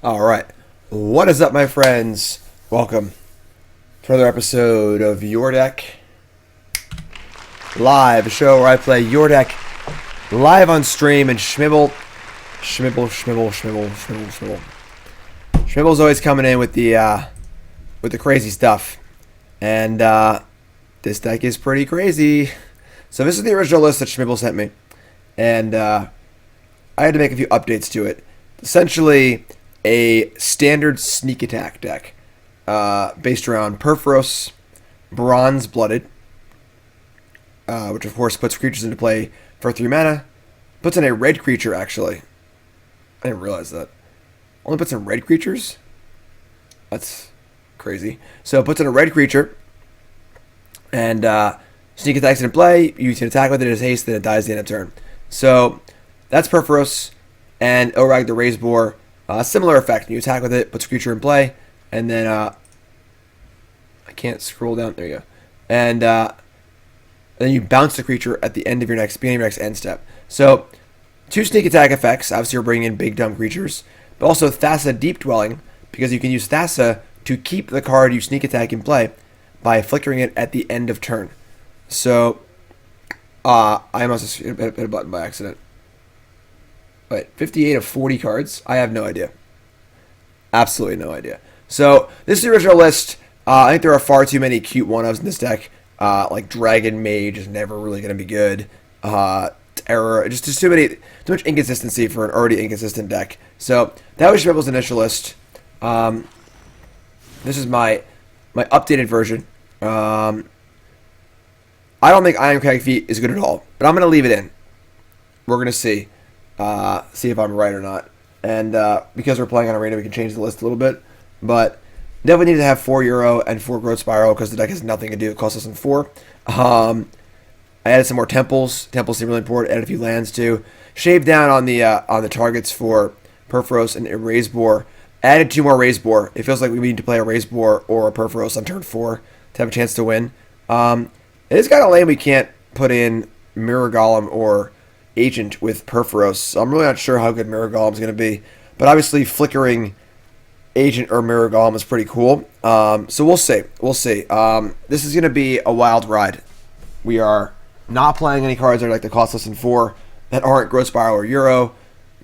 All right. What is up, my friends? Welcome to another episode of Your Deck Live, a show where I play Your Deck live on stream and Shmibble. Shmibble's always coming in with the crazy stuff, and this deck is pretty crazy. So this is the original list that Shmibble sent me, and I had to make a few updates to it. Essentially, a standard sneak attack deck based around Purphoros, Bronze Blooded, which of course puts creatures into play for 3 mana. Puts in a red creature, actually. I didn't realize that. Only puts in red creatures? That's crazy. So it puts in a red creature, and sneak attacks in play. You can attack with it as haste, then it dies at the end of turn. So that's Purphoros, and Ilharg the Raze-Boar. Similar effect. You attack with it, puts a creature in play, and then I can't scroll down. There you go. And then you bounce the creature at the end of your beginning of your next end step. So 2 sneak attack effects. Obviously, you're bringing in big dumb creatures, but also Thassa Deep Dwelling, because you can use Thassa to keep the card you sneak attack in play by flickering it at the end of turn. So I must have hit a button by accident. Wait, 58 of 40 cards? I have no idea. Absolutely no idea. So, this is the original list. I think there are far too many cute one-ofs in this deck. Like Dragon Mage is never really going to be good. Terror, just too much inconsistency for an already inconsistent deck. So, that was Shmibble's initial list. This is my updated version. I don't think Ironcrag Feet is good at all, but I'm going to leave it in. We're going to see if I'm right or not. And because we're playing on Arena, we can change the list a little bit. But definitely need to have 4 Euro and 4 Growth Spiral because the deck has nothing to do. It costs us in 4. I added some more temples. Temples seem really important. Added a few lands too. Shaved down on the targets for Purphoros and Raze-Boar. Added 2 more Raze-Boar. It feels like we need to play a Raze-Boar or a Purphoros on turn 4 to have a chance to win. It is kind of lame we can't put in Meteor Golem or Agent with Purphoros. So I'm really not sure how good Meteor Golem is going to be. But obviously flickering Agent or Meteor Golem is pretty cool. So we'll see. We'll see. This is going to be a wild ride. We are not playing any cards that are like the cost less than 4 that aren't Growth Spiral or Euro.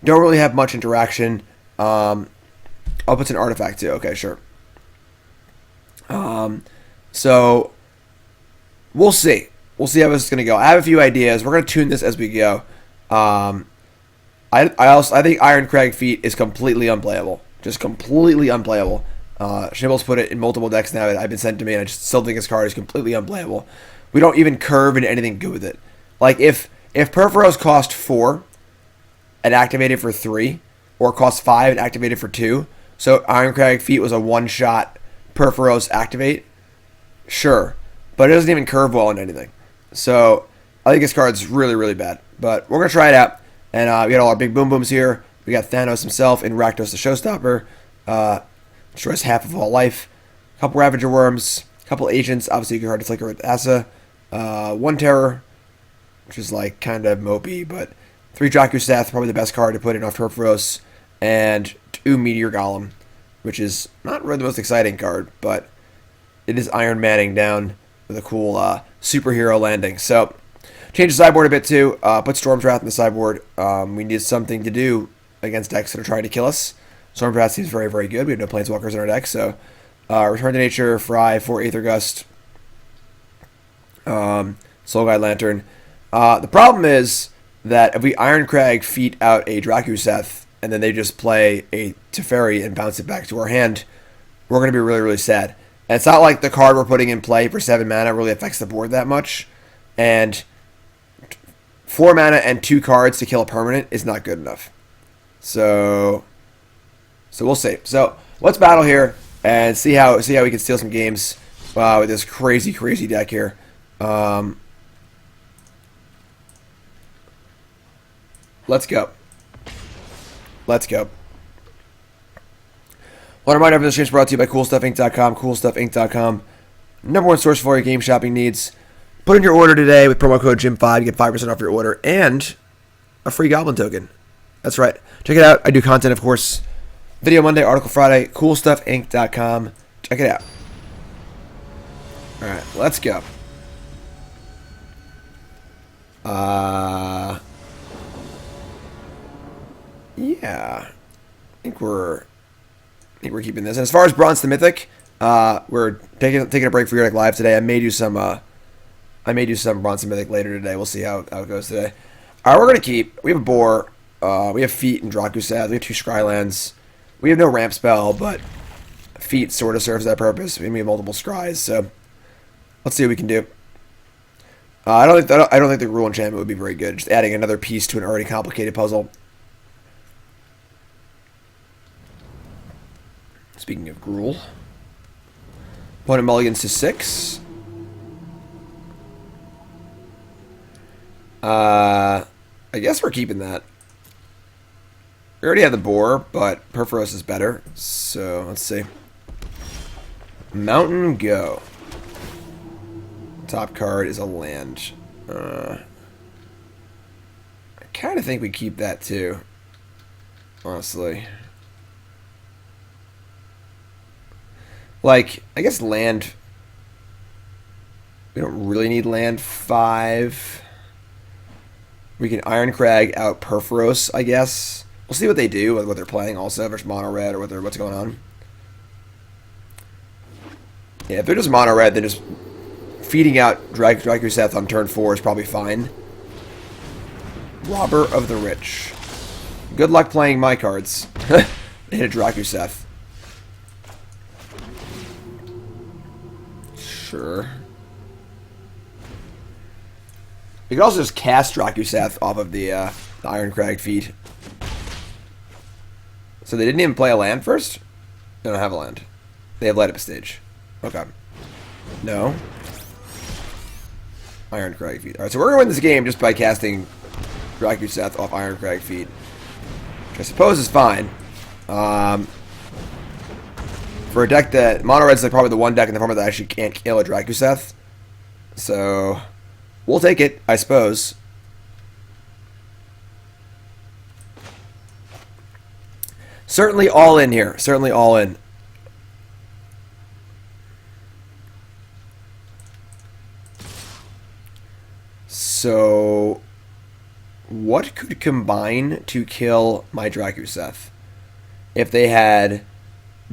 Don't really have much interaction. I'll put an artifact too. Okay, sure. So we'll see. We'll see how this is going to go. I have a few ideas. We're going to tune this as we go. I think Ironcrag Feet is completely unplayable. Just completely unplayable. Shmibble's put it in multiple decks now that I've been sent to me, and I just still think his card is completely unplayable. We don't even curve into anything good with it. Like, if Purphoros cost 4 and activated for 3, or cost 5 and activated for 2, so Ironcrag Feet was a one-shot Purphoros activate, sure. But it doesn't even curve well on anything. So I think this card's really, really bad. But we're going to try it out. And we got all our big boom booms here. We got Thanos himself in Rakdos the Showstopper. Destroys half of all life. A couple Ravager Wurms. A couple Agents. Obviously, you can hard to flicker with Thassa. 1 Terror, which is like kind of mopey. But 3 Drakuseth, probably the best card to put in off Purphoros. And 2 Meteor Golem, which is not really the most exciting card. But it is Iron Manning down with a cool superhero landing. So, change the sideboard a bit too. Put Storm's Wrath in the sideboard. We need something to do against decks that are trying to kill us. Storm's Wrath seems very, very good. We have no Planeswalkers in our deck. So, Return to Nature, Fry, 4 Aether Gust, Soul Guide Lantern. The problem is that if we Ironcrag Feet out a Drakuseth and then they just play a Teferi and bounce it back to our hand, we're going to be really, really sad. And it's not like the card we're putting in play for 7 mana really affects the board that much. And 4 mana and 2 cards to kill a permanent is not good enough. So we'll see. So let's battle here and see how we can steal some games with this crazy, crazy deck here. Let's go. Let's go. Want to remind everyone this stream is brought to you by CoolStuffInc.com. CoolStuffInc.com, #1 source for your game shopping needs. Put in your order today with promo code Jim5. You get 5% off your order and a free Goblin token. That's right. Check it out. I do content, of course, Video Monday, article Friday, coolstuffinc.com. Check it out. Alright, let's go. Yeah. I think we're keeping this. And as far as Bronze to Mythic, we're taking a break for your deck live today. I may do some Bronze to Mythic later today. We'll see how it goes today. Alright, we're gonna keep. We have a Boar, we have Feet and Drakuseth, we have 2 Scrylands. We have no ramp spell, but Feet sort of serves that purpose. We have multiple Scries, so let's see what we can do. I don't think the Rule Enchantment would be very good. Just adding another piece to an already complicated puzzle. Speaking of Gruul, opponent mulligans to 6. I guess we're keeping that. We already have the Boar, but Purphoros is better. So let's see. Mountain Go. Top card is a land. I kind of think we keep that too. Honestly. Like, I guess land... We don't really need land 5. We can Iron Crag out Purphoros, I guess. We'll see what they do, what they're playing also, if it's mono red or what's going on. Yeah, if they're just mono red, then just feeding out Drakuseth on turn 4 is probably fine. Robber of the Rich. Good luck playing my cards. They hit a Drakuseth. Sure. You can also just cast Drakuseth off of the Iron Crag feed. So they didn't even play a land first? They don't have a land. They have Light Up a Stage. Okay. No. Iron Crag feed. Alright, so we're going to win this game just by casting Drakuseth off Iron Crag feed. Which I suppose is fine. For a deck that... Mono Red's like probably the one deck in the format that actually can't kill a Drakuseth. So... We'll take it, I suppose. Certainly all in here. Certainly all in. So, what could combine to kill my Drakuseth? If they had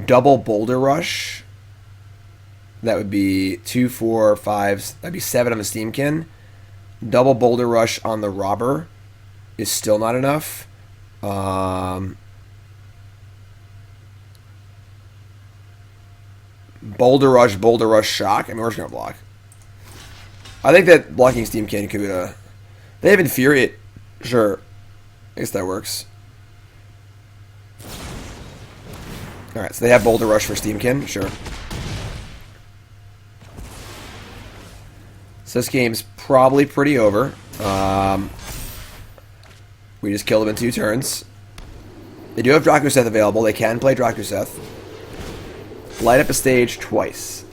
double Boulder Rush, that would be 2, 4, 5, that'd be 7 on the Steamkin. Double Boulder Rush on the Robber is still not enough. Boulder Rush, Shock. I mean, we're just going to block. I think that blocking Steamkin could... They have Infuriate. Sure. I guess that works. Alright, so they have Boulder Rush for Steamkin. Sure. So this game's probably pretty over. We just killed them in 2 turns. They do have Drakuseth available. They can play Drakuseth. Light Up a Stage twice.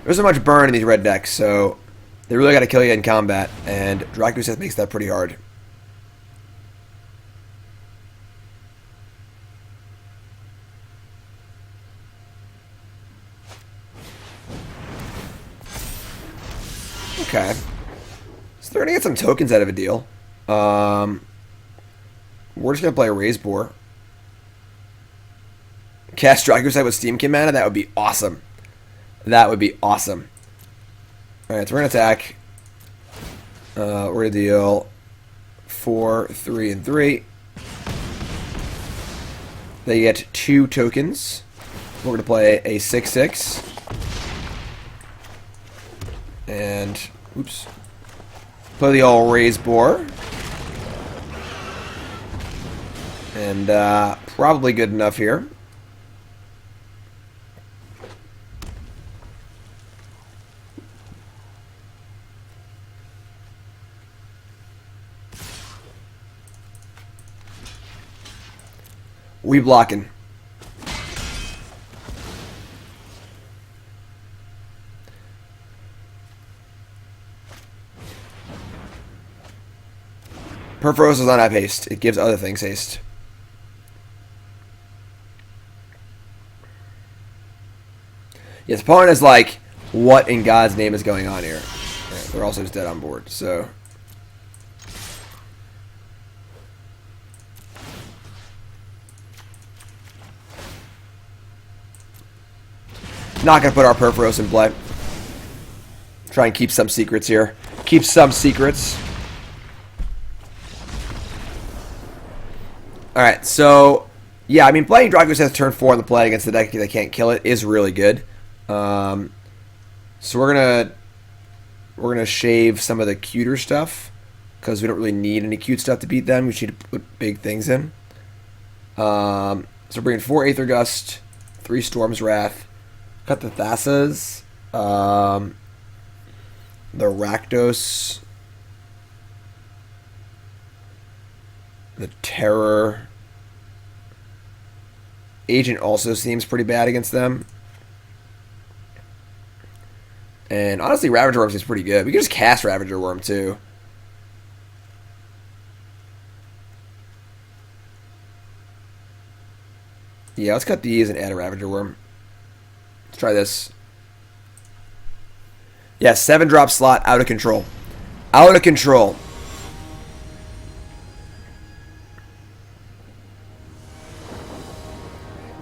There's so much burn in these red decks, so they really got to kill you in combat, and Drakuseth makes that pretty hard. Okay. So they're going to get some tokens out of a deal. We're just going to play a Raze-Boar. Cast Drakuseth with Steamkin mana? That would be awesome. That would be awesome. Alright, so we're going to attack. We're going to deal 4, 3, and 3. They get 2 tokens. We're going to play a 6/6. And, oops. Play the old Raze-Boar. And, probably good enough here. We blocking. Purphoros does not have haste. It gives other things haste. Yes, opponent is like, what in God's name is going on here? Yeah, they're also just dead on board, so. Not going to put our Purphoros in play. Try and keep some secrets here. Keep some secrets. Alright, so, yeah, I mean, playing Drakuseth turn 4 on the play against the deck that can't kill it is really good. So we're gonna shave some of the cuter stuff, because we don't really need any cute stuff to beat them. We just need to put big things in. So we're bringing 4 Aether Gust, 3 Storm's Wrath, cut the Thassas, the Rakdos, the Terror. Agent also seems pretty bad against them. And honestly, Ravager Wurm seems pretty good. We can just cast Ravager Wurm too. Yeah, let's cut these and add a Ravager Wurm. Let's try this. Yeah, 7-drop slot, out of control. Out of control.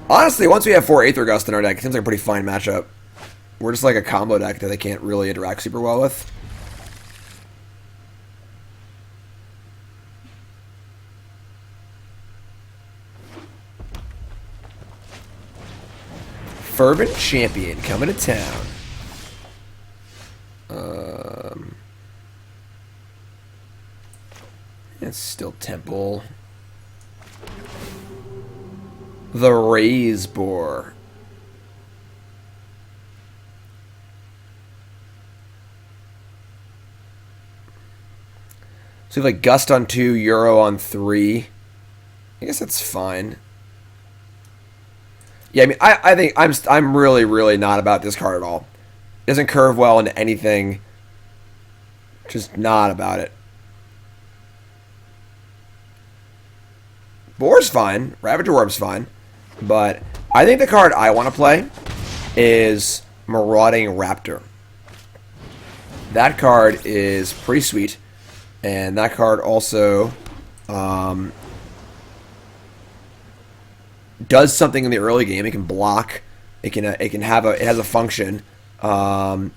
Honestly, once we have 4 Aether Gust in our deck, it seems like a pretty fine matchup. We're just like a combo deck that they can't really interact super well with. Fervent Champion coming to town. It's still Temple. The Raze-Boar. So we have like Gust on 2, Euro on 3. I guess that's fine. Yeah, I mean, I think I'm really not about this card at all. It doesn't curve well into anything. Just not about it. Boar's fine. Ravager Wurm's fine. But I think the card I want to play is Marauding Raptor. That card is pretty sweet. And that card also does something in the early game. It can block. It has a function. But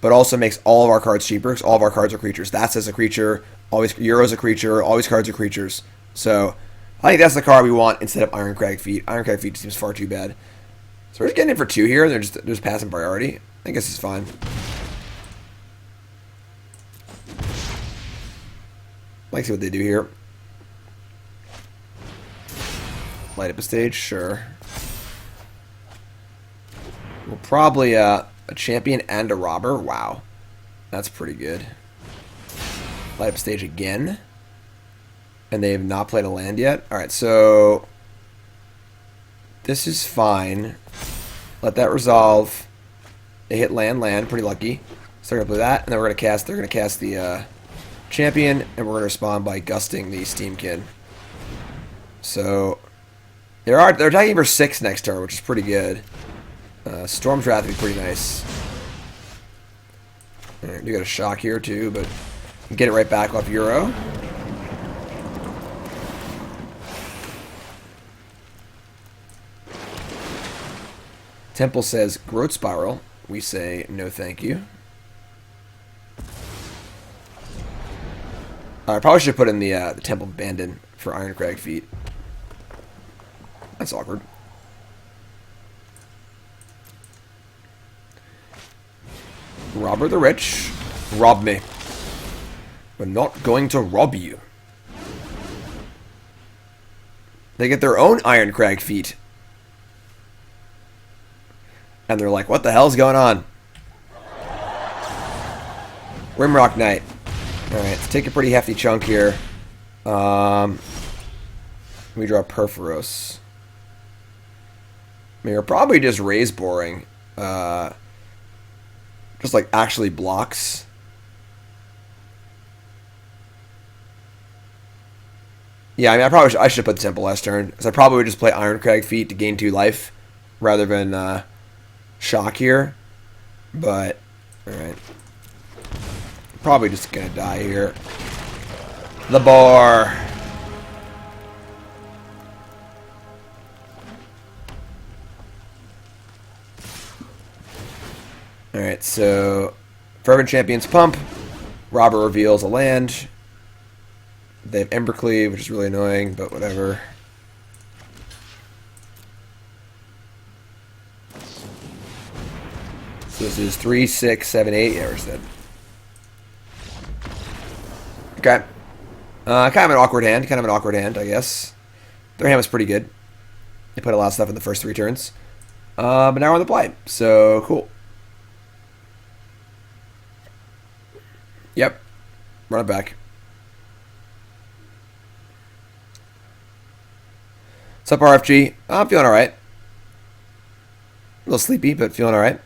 also makes all of our cards cheaper because all of our cards are creatures. That's a creature. Always Euro's a creature. All these cards are creatures. So I think that's the card we want instead of Ironcrag Feet. Ironcrag Feet seems far too bad. So we're just getting in for 2 here. They're just passing priority. I guess it's fine. Like to see what they do here. Light up a stage, sure. We'll probably a champion and a robber. Wow, that's pretty good. Light up a stage again. And they have not played a land yet. Alright, so this is fine. Let that resolve. They hit land, pretty lucky. So they're gonna play that, and then they're gonna cast the champion, and we're gonna respond by gusting the Steam Kid. So they're attacking for 6 next turn, which is pretty good. Storm's Wrath would be pretty nice. Alright, you got a shock here too, but get it right back off Euro. Temple says Growth Spiral. We say no thank you. I probably should put in the Temple Abandon for Ironcrag Feet. That's awkward. Robber the Rich. Rob me. We're not going to rob you. They get their own Ironcrag Feet. And they're like, what the hell's going on? Rimrock Knight. Alright, let's take a pretty hefty chunk here. We draw Purphoros. I mean, we're probably just Raze-Boaring. Just like actually blocks. Yeah, I mean, I should put Temple last turn. Because I probably would just play Ironcrag Feet to gain 2 life. Rather than shock here. But, alright. Probably just gonna die here. The boar. Alright, so Fervent Champion's Pump. Robber reveals a land. They have Embercleave, which is really annoying, but whatever. So this is 3, 6, 7, 8. Yeah, we're dead. Okay. Kind of an awkward hand. I guess. Their hand was pretty good. They put a lot of stuff in the first 3 turns. But now we're on the play. So, cool. Yep. Run it back. What's up, RFG? I'm feeling alright. A little sleepy, but feeling alright.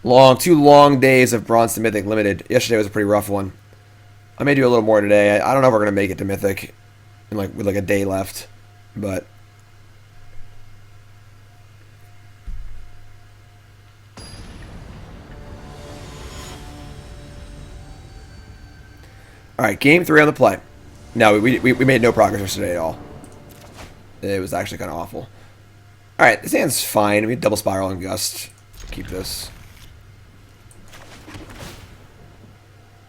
2 long days of Bronze to Mythic Limited. Yesterday was a pretty rough one. I may do a little more today. I don't know if we're gonna make it to Mythic with a day left, but all right, game 3 on the play. No, we made no progress yesterday at all. It was actually kind of awful. All right, this hand's fine. We double spiral and gust. Keep this.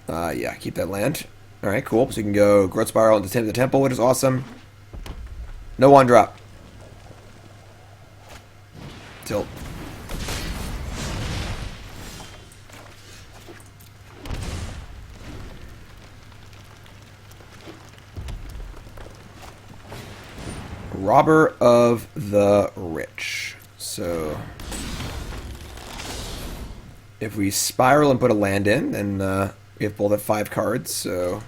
Yeah, keep that land. All right, cool. So you can go Growth Spiral into the Temple, which is awesome. No 1-drop. Tilt. Robber of the Rich. So if we spiral and put a land in, then we have both at 5 cards, so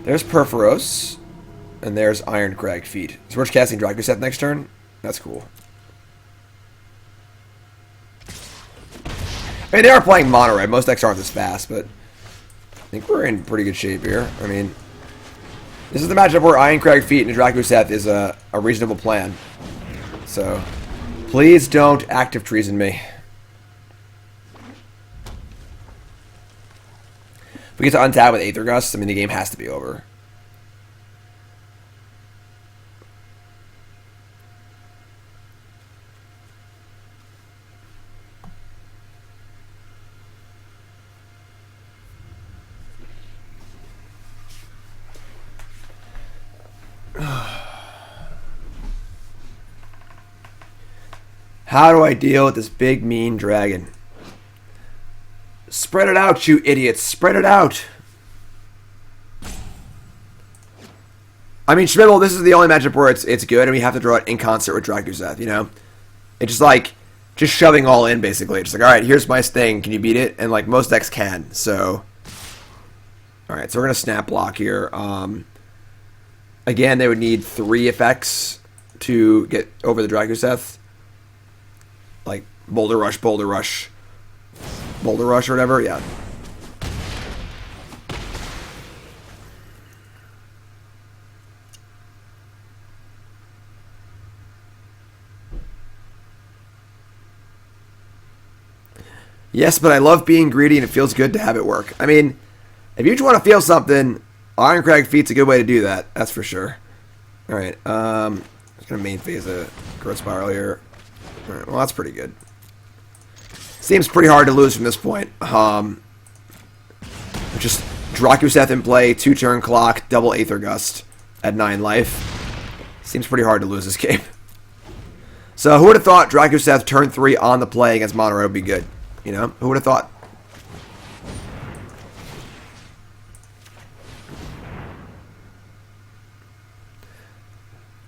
there's Purphoros, and there's Iron Crag Feet. So we're just casting Drakuseth next turn. That's cool. I mean, they are playing mono, right? Most decks aren't this fast, but I think we're in pretty good shape here. I mean, this is the matchup where Iron Crag Feet and Drakuseth is a reasonable plan. So please don't active treason me. If we get to untap with Aether Gust, I mean, the game has to be over. How do I deal with this big, mean dragon? Spread it out, you idiots. Spread it out. I mean, Shmibble, this is the only matchup where it's good, and we have to draw it in concert with Drakuseth, you know? It's just like, just shoving all in, basically. Just like, alright, here's my thing. Can you beat it? And, like, most decks can, so... Alright, so we're going to snap block here. Again, they would need 3 effects to get over the Drakuseth. Like, Boulder Rush, Boulder Rush. Boulder Rush or whatever, yeah. Yes, but I love being greedy and it feels good to have it work. I mean, if you just want to feel something, Iron Crag Feet's a good way to do that. That's for sure. Alright, I'm just going to main phase a Growth Spiral here. Alright, well, that's pretty good. Seems pretty hard to lose from this point. Just Drakuseth in play, 2-turn clock, double Aether Gust at 9 life. Seems pretty hard to lose this game. So who would have thought Drakuseth turn 3 on the play against Mono would be good? You know? Who would have thought?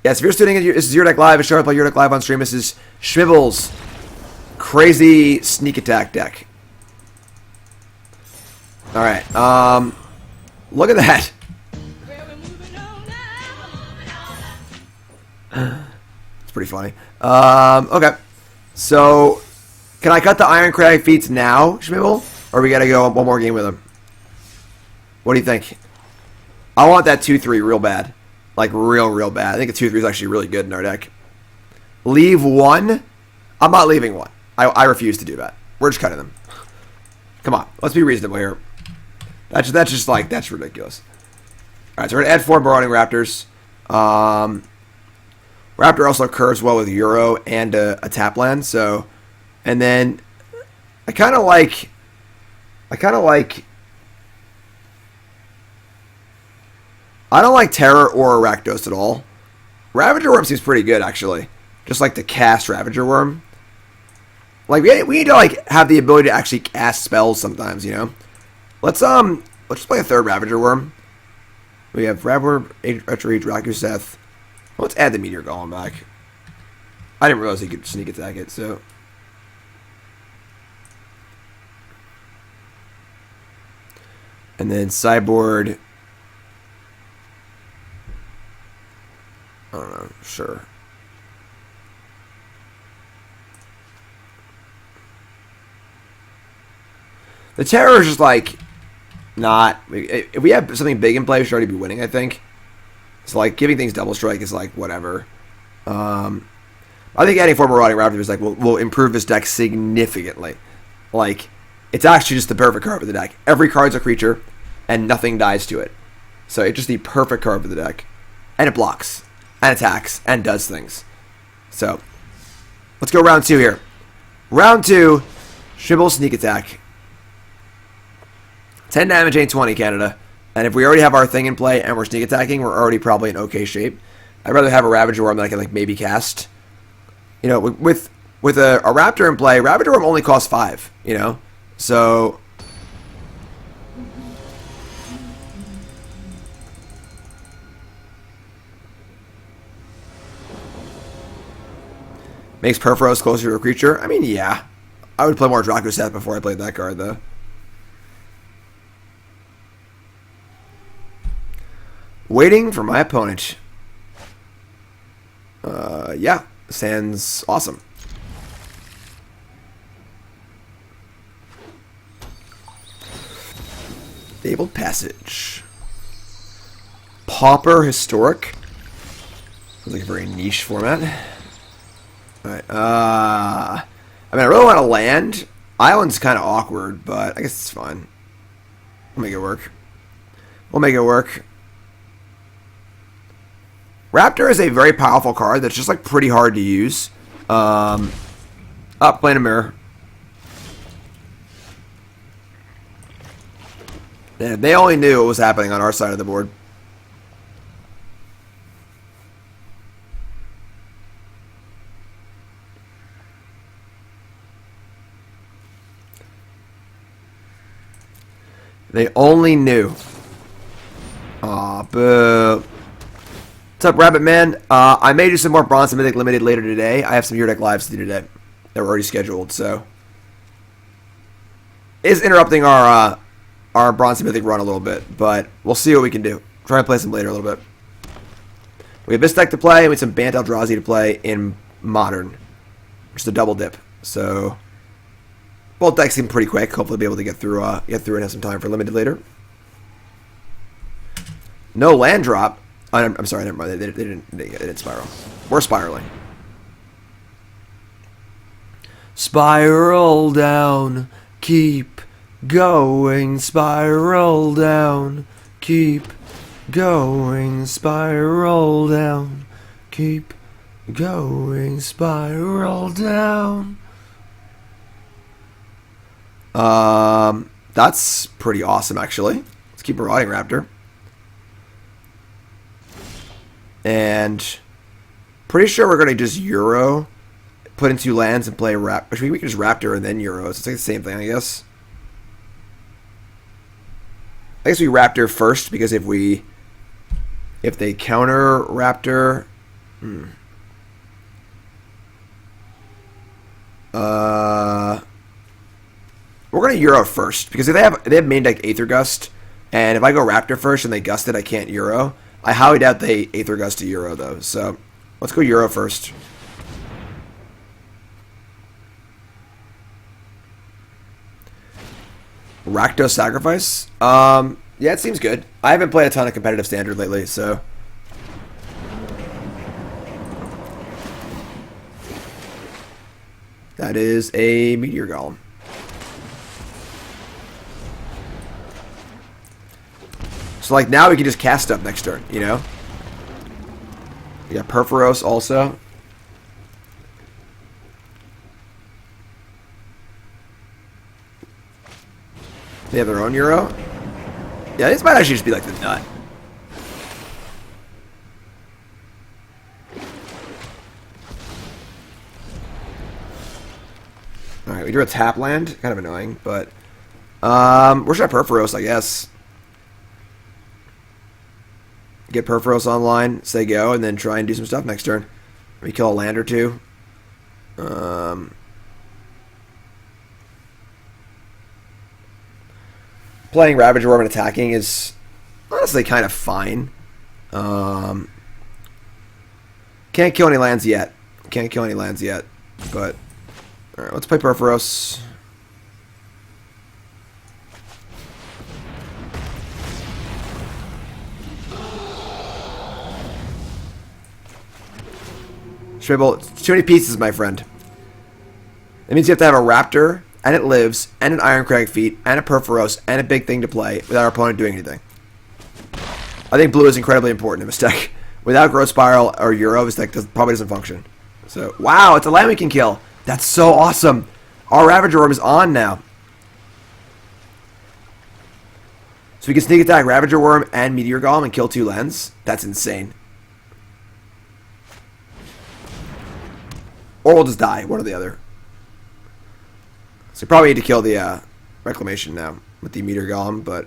Yes, if you're tuning in, this is Your Deck Live. It's showing up on Your Deck Live on stream. This is Shmibble's crazy sneak attack deck. Alright, look at that. It's pretty funny. Okay. So, can I cut the Iron Crag Feats now, Shmibble? Or we gotta go one more game with him? What do you think? I want that 2-3 real bad. Like, real bad. I think a 2-3 is actually really good in our deck. leave one. I'm not leaving one. I refuse to do that. We're just cutting them. Come on, let's be reasonable here. That's ridiculous. All right, so we're gonna add 4 Marauding Raptors. Raptor also curves well with Euro and a tap land. So, and then I kind of like. I don't like Terror or Rakdos at all. Ravager Wurm seems pretty good, actually. Just like to cast Ravager Wurm. Like, we need to, like, have the ability to actually cast spells sometimes, you know? Let's just play a 3rd Ravager Wurm. We have Ravager, Agent of Treachery, Drakuseth. Let's add the Meteor Golem back. I didn't realize he could sneak attack it, so... And then Sideboard... I don't know, sure. The Terror is just like not. If we have something big in play, we should already be winning, I think. So like giving things double strike is like whatever. I think adding 4 Marauding Raptor is like will improve this deck significantly. Like it's actually just the perfect card for the deck. Every card's a creature, and nothing dies to it. So it's just the perfect card for the deck, and it blocks, and attacks, and does things. So let's go round 2 here. Round 2, Shmibble sneak attack. 10 damage ain't 20, Canada. And if we already have our thing in play and we're sneak attacking, we're already probably in okay shape. I'd rather have a Ravager Wurm that I can like maybe cast. You know, with a Raptor in play, Ravager Wurm only costs 5, you know? So... Makes Purphoros closer to a creature? I mean, yeah. I would play more Drakuseth before I played that card, though. Waiting for my opponent. Yeah. Sounds awesome. Fabled Passage. Pauper Historic. Sounds like a very niche format. Alright, I mean, I really want to land. Island's kind of awkward, but I guess it's fine. We'll make it work. We'll make it work. Raptor is a very powerful card that's just, like, pretty hard to use. Playing a mirror. And they only knew what was happening on our side of the board. They only knew. Aw, boo. What's up, Rabbit Man? I may do some more Bronze and Mythic Limited later today. I have some Your Deck Lives to do today. They were already scheduled, so... Is interrupting our Bronze and Mythic run a little bit, but we'll see what we can do. Try and play some later a little bit. We have this deck to play, and we have some Bant Eldrazi to play in Modern. Just a double dip, so... Both decks seem pretty quick. Hopefully be able to get through and have some time for Limited later. No land drop. I'm sorry, never mind. They didn't spiral. We're spiraling. Spiral down. Keep going. Spiral down. Keep going. Spiral down. Keep going. Spiral down. That's pretty awesome, actually. Let's keep Marauding Raptor. And pretty sure we're going to just Euro, put in 2 lands and play Raptor. Which we can just Raptor and then Euro. So it's like the same thing, I guess. I guess we Raptor first, because if they counter Raptor... We're going to Euro first, because if they have main deck Aether Gust, and if I go Raptor first and they Gust it, I can't Euro. I highly doubt they Aether Gust to Euro, though, so let's go Euro first. Rakdos Sacrifice? Yeah, it seems good. I haven't played a ton of competitive Standard lately, so... That is a Meteor Golem. So, like, now we can just cast stuff next turn, you know? We got Purphoros also. They have their own Euro. Yeah, this might actually just be like the nut. Alright, we drew a tap land. Kind of annoying, but... where should I Purphoros, I guess? Get Purphoros online, say go, and then try and do some stuff next turn. Maybe kill a land or two. Playing Ravager Wurm and attacking is honestly kind of fine. Can't kill any lands yet. But alright, let's play Purphoros. Shmibble, too many pieces, my friend. That means you have to have a Raptor, and it lives, and an Ironcrag Feat, and a Purphoros, and a big thing to play without our opponent doing anything. I think blue is incredibly important in this deck. Without Growth Spiral or Euro, this deck probably doesn't function. So, wow, it's a land we can kill. That's so awesome. Our Ravager Wurm is on now. So we can sneak attack Ravager Wurm and Meteor Golem and kill 2 lands. That's insane. Or we'll just die, one or the other. So we probably need to kill the Reclamation now with the Meteor Golem, but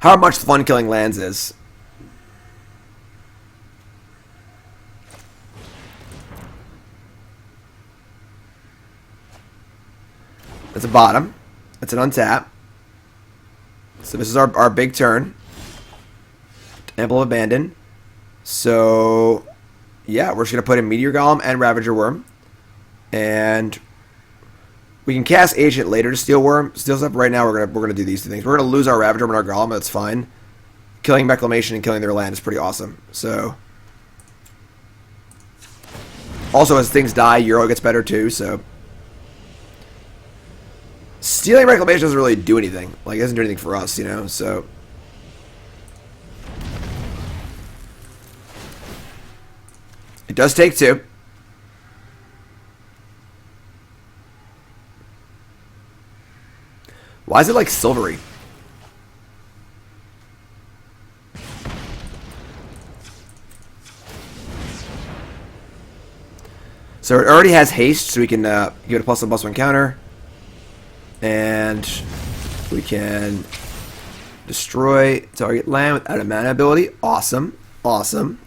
how much fun killing lands is. That's a bottom. That's an untap. So this is our big turn. Temple of Abandon. So yeah, we're just gonna put in Meteor Golem and Ravager Wurm, and we can cast Agent later to steal stuff. Right now, we're gonna do these 2 things. We're gonna lose our Ravager Wurm and our Golem. That's fine. Killing Reclamation and killing their land is pretty awesome. So also, as things die, Euro gets better too. So stealing Reclamation doesn't really do anything. Like, it doesn't do anything for us, you know. So it does take 2. Why is it like silvery? So it already has haste, so we can give it a +1/+1 counter. And we can destroy target land without a mana ability. Awesome. Awesome.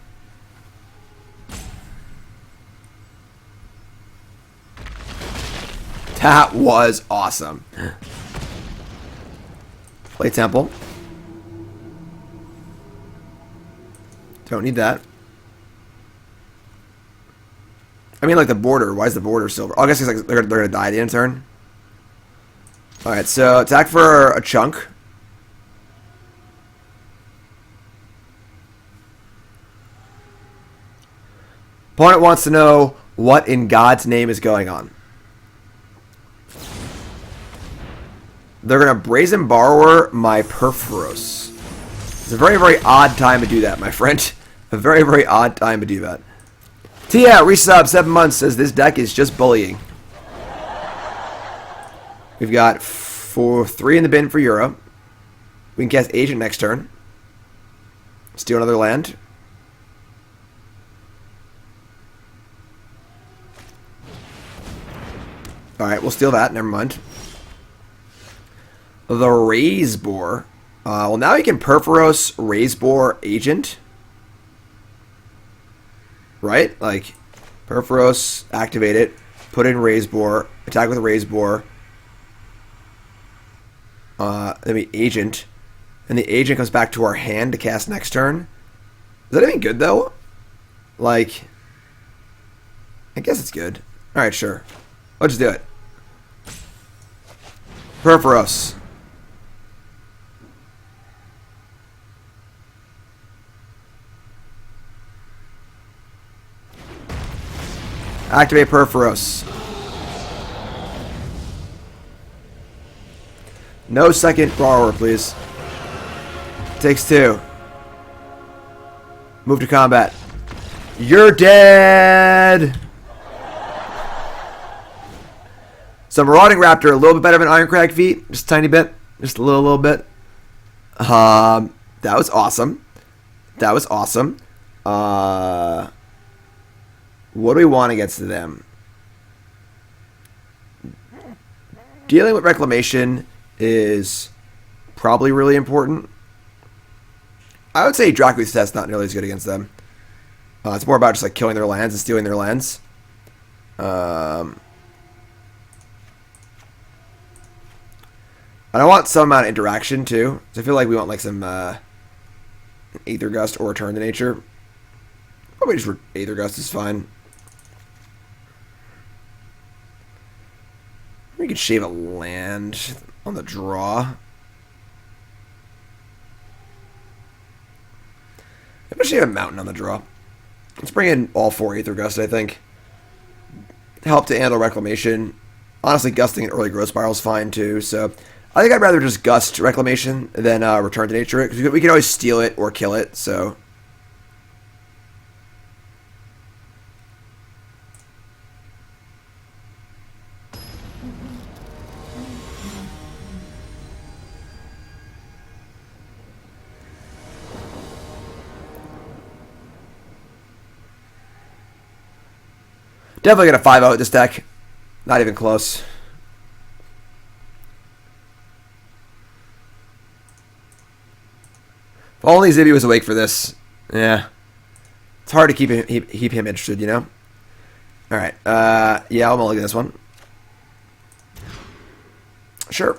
That was awesome. Play Temple. Don't need that. I mean, like, the border. Why is the border silver? Oh, I guess it's like they're gonna die at the end of turn. Alright, so attack for a chunk. Opponent wants to know what in God's name is going on. They're going to Brazen Borrower my Purphoros. It's a very, very odd time to do that, my friend. A very, very odd time to do that. Tia, resub, 7 months, says this deck is just bullying. We've got 3 in the bin for Euro. We can cast Agent next turn. Steal another land. Alright, we'll steal that. Never mind. The Raze-Boar. Well, now you can Purphoros, Raze-Boar, Agent. Right? Like, Purphoros, activate it. Put in Raze-Boar. Attack with Raze-Boar. Then Agent. And the Agent comes back to our hand to cast next turn. Is that even good, though? Like, I guess it's good. Alright, sure. Let's do it. Purphoros. Activate Purphoros. No second borrower, please. Takes 2. Move to combat. You're dead! So Marauding Raptor, a little bit better than Ironcrag feat. Just a tiny bit. Just a little bit. That was awesome. That was awesome. What do we want against them? Dealing with Reclamation is probably really important. I would say Drakuseth's not nearly as good against them. It's more about just like killing their lands and stealing their lands. And I want some amount of interaction too. So I feel like we want like some Aether Gust or Return to Nature. Probably just Aether Gust is fine. We could shave a land on the draw. I'm gonna shave a mountain on the draw. Let's bring in all 4 Aether Gust, I think. Help to handle Reclamation. Honestly, gusting an early growth spiral is fine too, so I think I'd rather just gust Reclamation than Return to Nature, because we can always steal it or kill it, so. Definitely going to 5-0 with this deck. Not even close. If only Zibby was awake for this. Yeah. It's hard to keep him interested, you know? Alright. Yeah, I'm going to look at this one. Sure.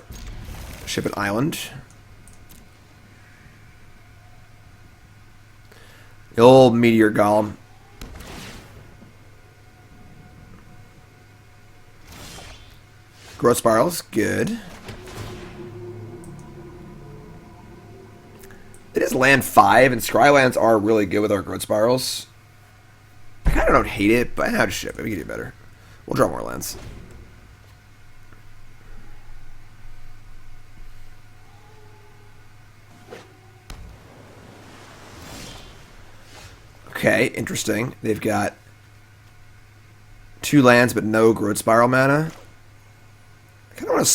Ship an island. The old Meteor Golem. Growth Spirals, good. It is land 5, and Scrylands are really good with our Growth Spirals. I kind of don't hate it, but I have to ship it. We can do better. We'll draw more lands. Okay, interesting. They've got 2 lands, but no Growth Spiral mana. I kind of want to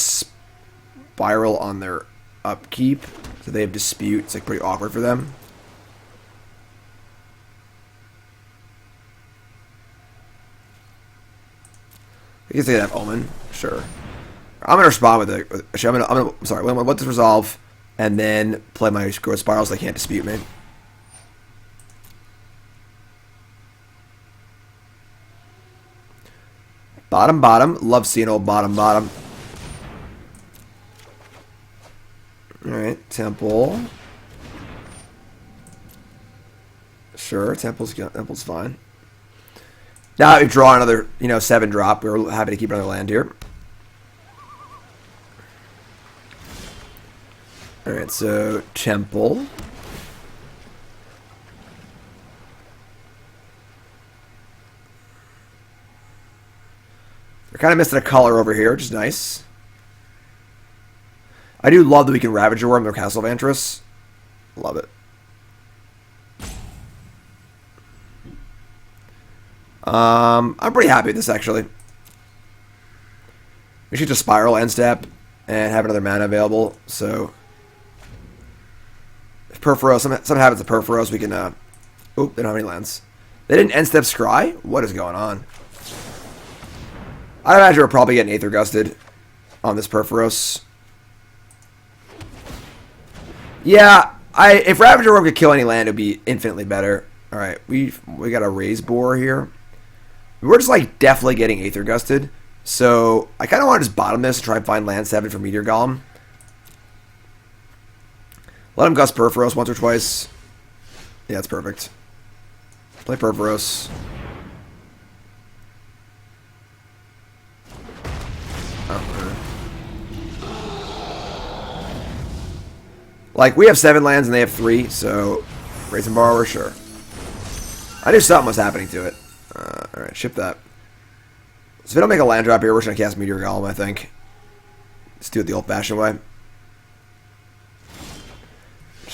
spiral on their upkeep, so they have Dispute. It's like pretty awkward for them. I guess they have Omen, sure. I'm gonna respond with it. Actually, I'm sorry. I'm gonna let this resolve, and then play my Growth Spirals. They can't dispute me. Bottom, bottom. Love seeing old bottom, bottom. Alright, Temple. Sure, Temple's fine. Now we draw another, 7 drop. We're happy to keep another land here. Alright, so Temple. They're kind of missing a color over here, which is nice. I do love that we can Ravager Wurm their Castle of Antris. Love it. I'm pretty happy with this, actually. We should just Spiral end step and have another mana available. So, if Purphoros, something happens to Purphoros, we can, oop, they don't have any lands. They didn't end step Scry? What is going on? I imagine we're probably getting Aether Gusted on this Purphoros. Yeah, if Ravager Wurm could kill any land, it would be infinitely better. Alright, we got a Raze-Boar here. We're just like definitely getting Aether Gusted. So I kind of want to just bottom this and try and find land 7 for Meteor Golem. Let him Gust Purphoros once or twice. Yeah, that's perfect. Play Purphoros. Like, we have 7 lands and they have 3, so Raise and Borrower, sure. I knew something was happening to it. Alright, ship that. So if we don't make a land drop here, we're just going to cast Meteor Golem, I think. Let's do it the old-fashioned way.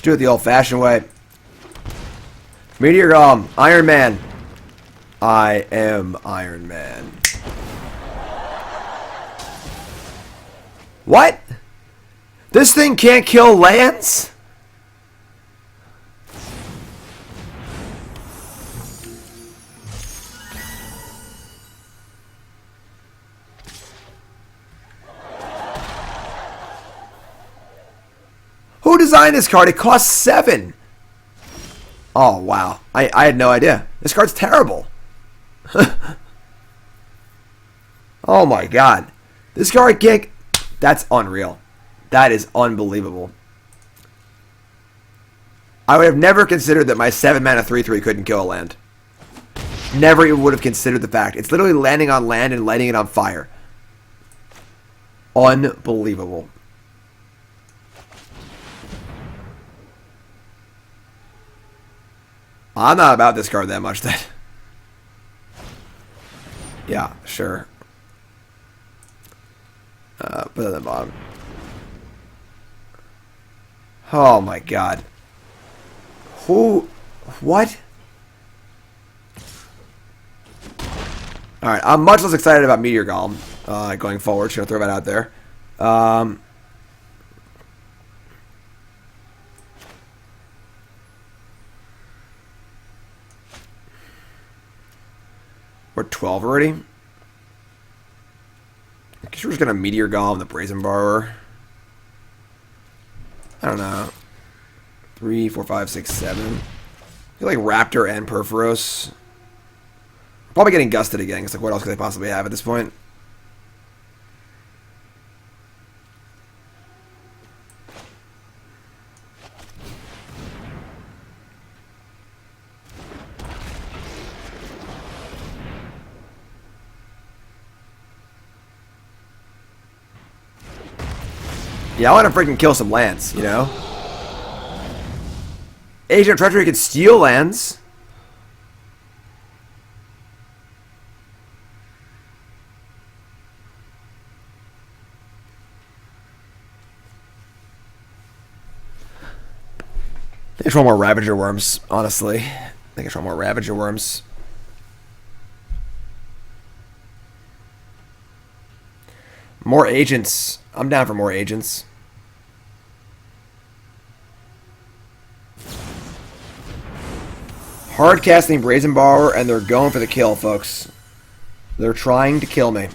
Let's do it the old-fashioned way. Meteor Golem, Iron Man. I am Iron Man. What? This thing can't kill lands? Who designed this card? It costs 7. Oh, wow. I had no idea. This card's terrible. Oh, my God. This card can't... That's unreal. That is unbelievable. I would have never considered that my 7-mana 3/3 couldn't kill a land. Never even would have considered the fact. It's literally landing on land and lighting it on fire. Unbelievable. I'm not about this card that much then. Yeah, sure. Put it on the bottom. Oh my god. Who? What? Alright, I'm much less excited about Meteor Golem going forward. Just gonna throw that out there. We're 12 already. I guess we're just gonna Meteor Golem the Brazen Borrower. I don't know. 3, 4, 5, 6, 7. I feel like Raptor and Purphoros. Probably getting gusted again. It's like, what else could they possibly have at this point? Yeah, I want to freaking kill some lands, you know? Agent of Treachery can steal lands. I just want more Ravager Wurms, honestly. I think I just want more Ravager Wurms. More agents. I'm down for more agents. Hard casting Brazen Borrower, and they're going for the kill, folks. They're trying to kill me.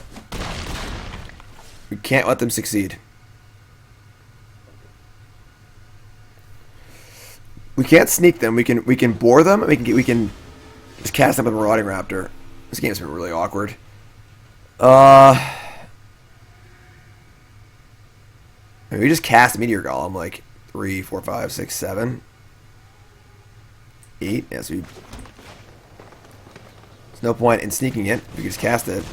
We can't let them succeed. We can't sneak them. We can bore them. We can just cast them with Marauding Raptor. This game's been really awkward. Maybe we just cast Meteor Golem like 3, 4, 5, 6, 7, 8. Yes, we. There's no point in sneaking it. We can just cast it.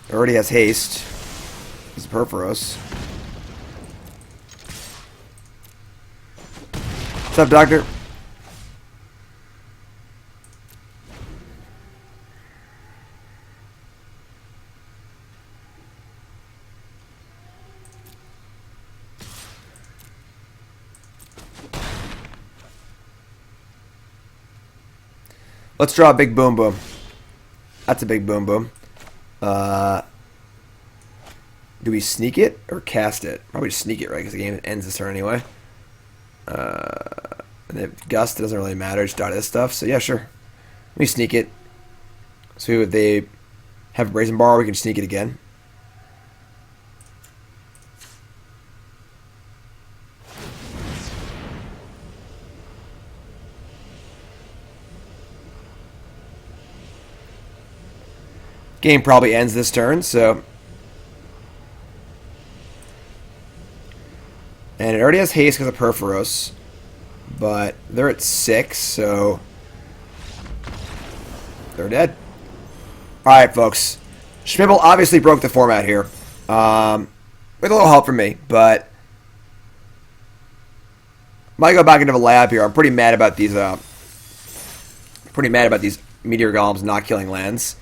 It already has haste. It's Purphoros. What's up, Doctor? Let's draw a big boom boom. That's a big boom boom. Do we sneak it or cast it? Probably just sneak it, right? Because the game ends this turn anyway. And if Gust, it doesn't really matter. Just dot this stuff. So yeah, sure. Let me sneak it. So if they have a Brazen Borrower, we can sneak it again. Game probably ends this turn, so. And it already has haste because of Purphoros. But they're at 6, so. They're dead. Alright, folks. Shmibble obviously broke the format here. With a little help from me, but. Might go back into the lab here. I'm pretty mad about these. Meteor Golems not killing lands.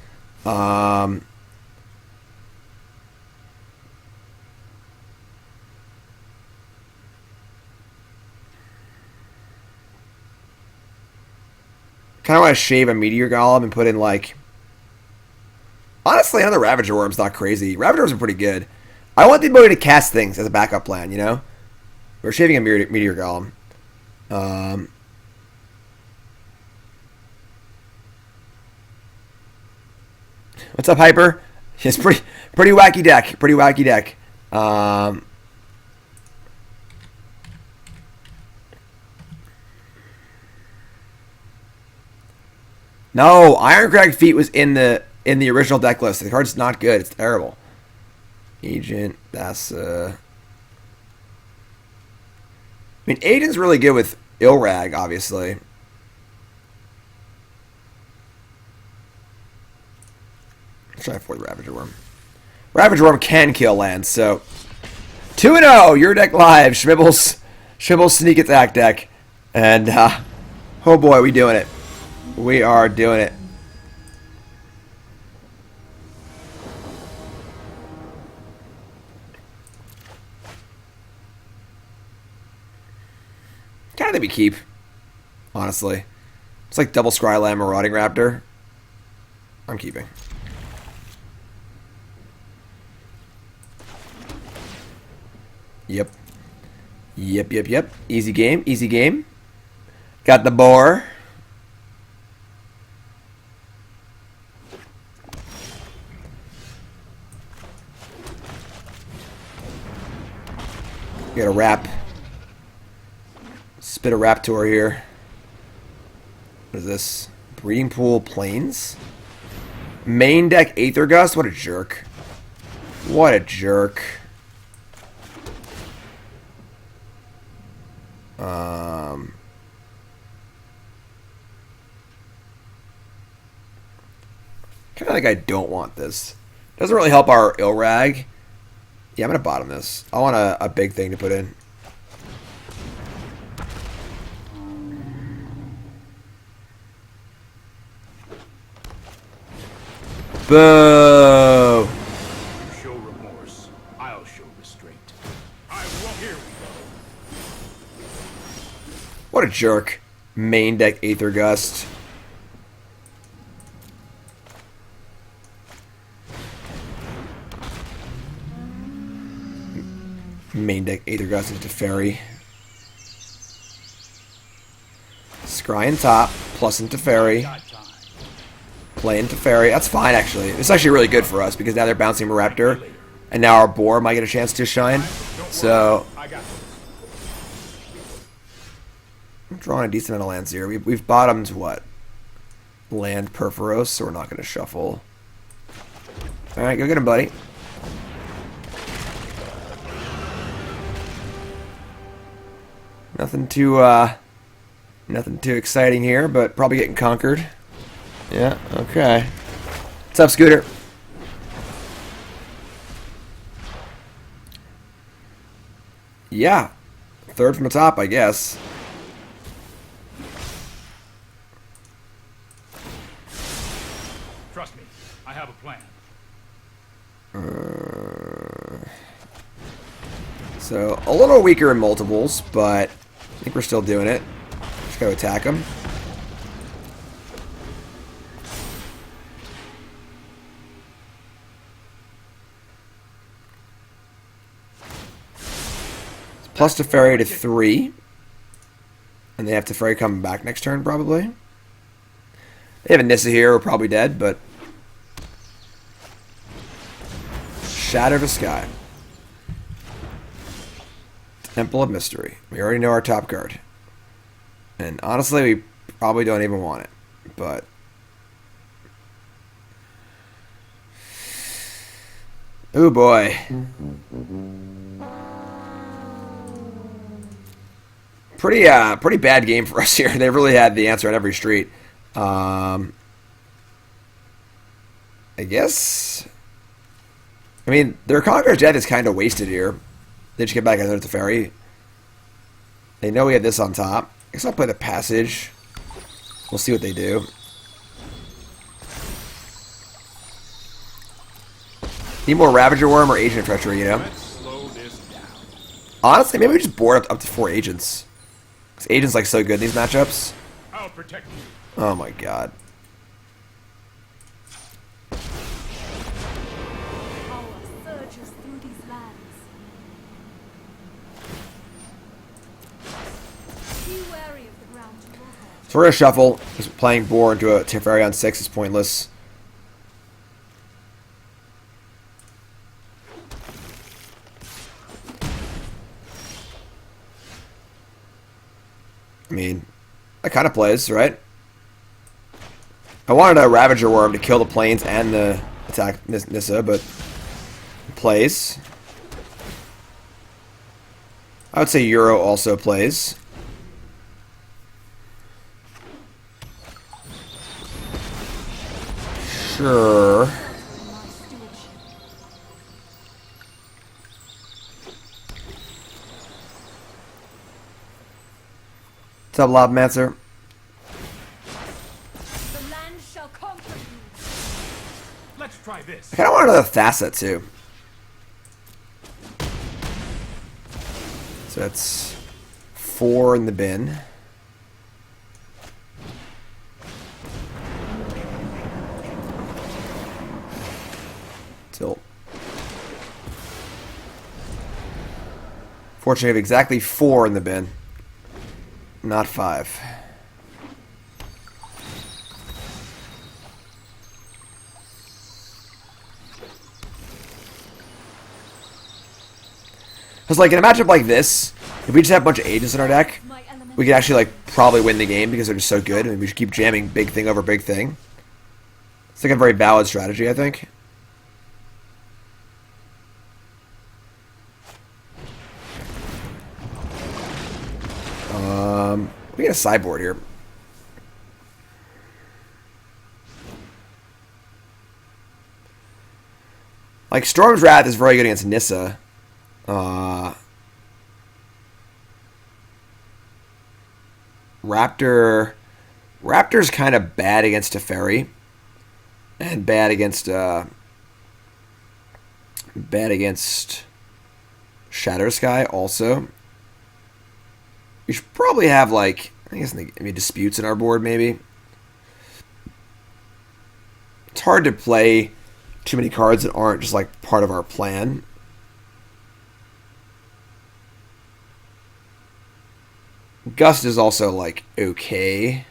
Kind of want to shave a Meteor Golem and put in, like... Honestly, another Ravager Wurm's not crazy. Ravager Wurms are pretty good. I want the ability to cast things as a backup plan, you know? We're shaving a Meteor Golem. What's up, Hyper? It's pretty wacky deck. Pretty wacky deck. No, Ironcrag Feet was in the original deck list. The card's not good. It's terrible. Agent, Thassa. I mean, Agent's really good with Ilharg, obviously. Let's try for the Ravager Wurm. Ravager Wurm can kill lands, so 2-0, your deck live, Shmibble's sneak attack deck, and oh boy, we doing it. We are doing it. Kind of think we keep, honestly. It's like double Scryland Marauding Raptor. I'm keeping. Yep. Yep. Easy game, easy game. Got the boar. Got a wrap. Spit a Raptor here. What is this? Breeding Pool Plains? Main deck Aether Gust? What a jerk. What a jerk. Kind of like I don't want this. Doesn't really help our Ilharg. Yeah, I'm going to bottom this. I want a big thing to put in. Boo! You show remorse, I'll show restraint. I will. Here we go. What a jerk. Main deck Aether Gust. Main deck Aether Gust into Fairy. Scry in top, plus into Fairy. Play into Fairy. That's fine, actually. It's actually really good for us because now they're bouncing Raptor, and now our Boar might get a chance to shine. So I'm drawing a decent amount of lands here. We've bottomed what? Land Purphoros, so we're not going to shuffle. All right, go get him, buddy. Nothing too exciting here, but probably getting conquered. Yeah, okay. What's up, Scooter? Yeah. Third from the top, I guess. Trust me, I have a plan. So, a little weaker in multiples, but I think we're still doing it. Just gotta attack him. Plus Teferi to 3. And they have Teferi coming back next turn, probably. They have a Nissa here, we're probably dead, but... Shatter the Sky. Temple of Mystery. We already know our top card. And honestly, we probably don't even want it. But... oh boy. Pretty bad game for us here. They really had the answer on every street. I guess... I mean, their Conqueror's Death is kind of wasted here. They just get back another Teferi. They know we have this on top. I guess I'll play the Passage. We'll see what they do. Need more Ravager Wurm or Agent of Treachery, you know? Let's slow this down. Honestly, maybe we just board up to 4 agents. Because Agent's like so good in these matchups. I'll protect you. Oh my god. Power surges through these lands. Be wary of the ground to your head. So we're going to shuffle. Just playing Boar into a Teferi on 6 is pointless. I mean, that kind of plays, right? I wanted a Ravager Wurm to kill the planes and the attack Nissa, but it plays. I would say Euro also plays. Sure. What's up, Lobmancer? The land shall conquer you. Let's try this. I kind of wanted another Thassa, too. So that's 4 in the bin. Tilt. Fortunately, I have exactly 4 in the bin. Not 5. Because, like, in a matchup like this, if we just have a bunch of agents in our deck, we could actually, like, probably win the game because they're just so good, and we should keep jamming big thing over big thing. It's, like, a very valid strategy, I think. We get a sideboard here. Like, Storm's Wrath is very good against Nissa. Raptor's kind of bad against Teferi. And bad against Shatter Sky also. We should probably have, like, I guess maybe disputes in our board, maybe. It's hard to play too many cards that aren't just, like, part of our plan. Gust is also, like, okay.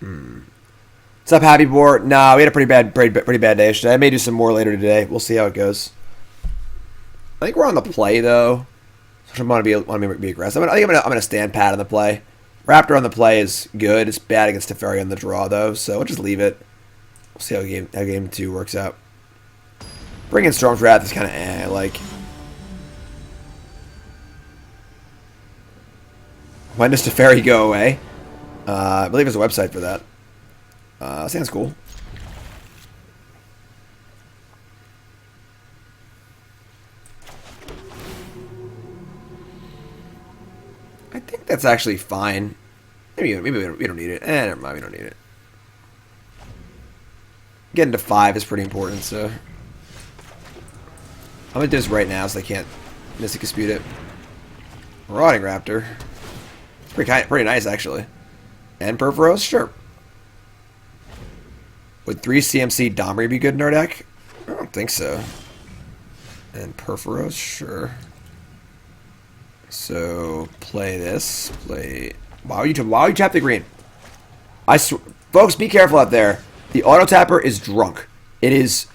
What's up, Happy Boar? Nah, we had a pretty bad day yesterday. I may do some more later today. We'll see how it goes. I think we're on the play though. So I want to be aggressive. I think I'm gonna stand pat on the play. Raptor on the play is good. It's bad against Teferi on the draw though, so we'll just leave it. We'll see how game 2 works out. Bringing Storm's Wrath is kind of like. When does Teferi go away? I believe there's a website for that. Sounds cool. I think that's actually fine. Maybe we don't need it. Never mind, we don't need it. Getting to 5 is pretty important, so I'm gonna do this right now so they can't Mystic Dispute it. Marauding Raptor. It's pretty nice actually. And Purphoros, sure. Would 3 CMC Domri be good in our deck? I don't think so. And Purphoros, sure. So play this. Why would you tap the green? Folks, be careful out there. The auto tapper is drunk. It is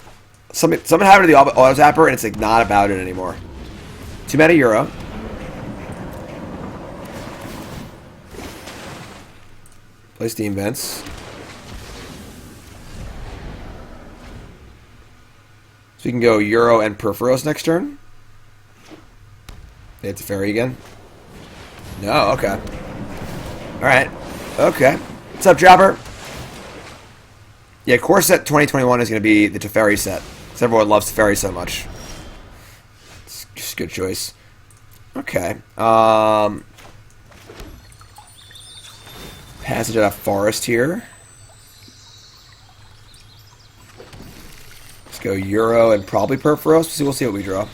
something happened to the auto tapper, and it's like not about it anymore. 2 mana Euro. Play Steam Vents. So we can go Euro and Purphoros next turn. It's a fairy again. No, okay. Alright. Okay. What's up, Jobber? Yeah, core set 2021 is going to be the Teferi set. Because everyone loves Teferi so much. It's just a good choice. Okay. Passage out of Forest here. Let's go Euro and probably Purphoros. We'll see what we draw.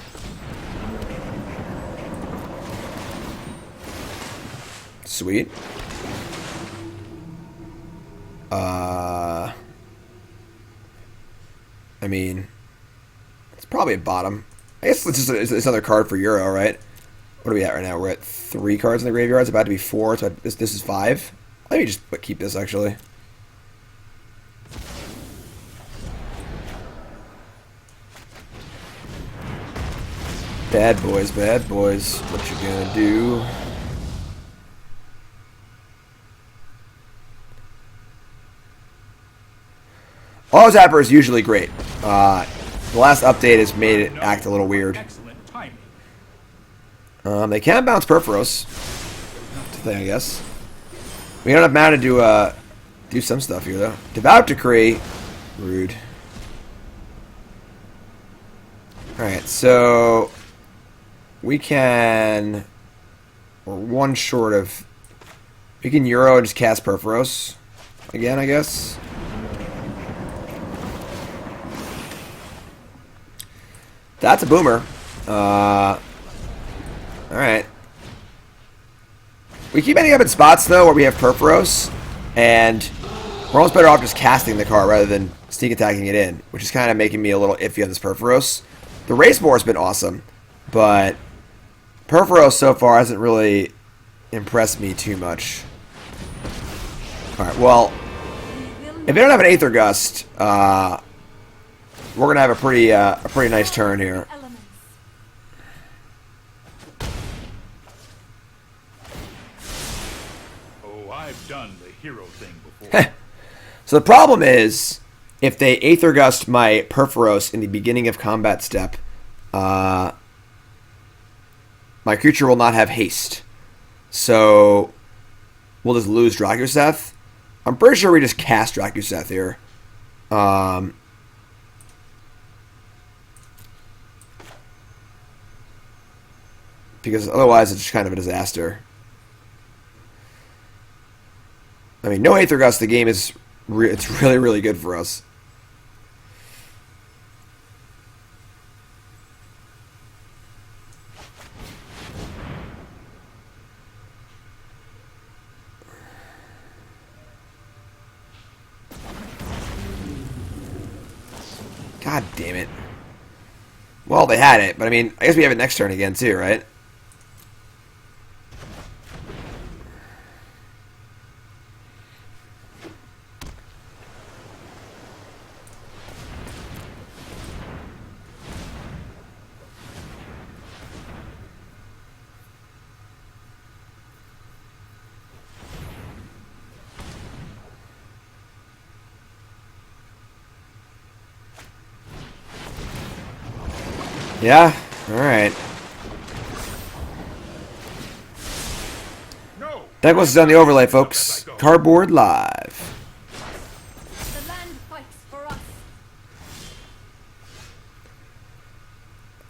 Sweet. I mean, it's probably a bottom. I guess it's just it's another card for Euro, right? What are we at right now? We're at 3 cards in the graveyard. It's about to be 4. So this is 5. Let me just keep this, actually. Bad boys, bad boys. What you gonna do? Auto Zapper is usually great. The last update has made it act a little weird. Excellent timing. They can bounce Purphoros. That's the thing, I guess. We don't have mana to do some stuff here, though. Devout Decree. Rude. Alright, so we can... We're one short of... We can Euro and just cast Purphoros again, I guess. That's a boomer. Alright. We keep ending up in spots, though, where we have Purphoros, and we're almost better off just casting the card rather than sneak attacking it in, which is kind of making me a little iffy on this Purphoros. The Raze-Boar has been awesome, but Purphoros so far hasn't really impressed me too much. Alright, well, if they don't have an Aether Gust, we're gonna have a pretty nice turn here. Oh, I've done the hero thing before. So the problem is, if they Aether Gust my Purphoros in the beginning of combat step, my creature will not have haste. So we'll just lose Drakuseth. I'm pretty sure we just cast Drakuseth here. Because otherwise it's just kind of a disaster. I mean, no Aether Gust, the game is it's really, really good for us. God damn it. Well, they had it, but I mean, I guess we have it next turn again too, right? Yeah, alright. No. That was on the overlay, folks. Cardboard live. The land fights for us.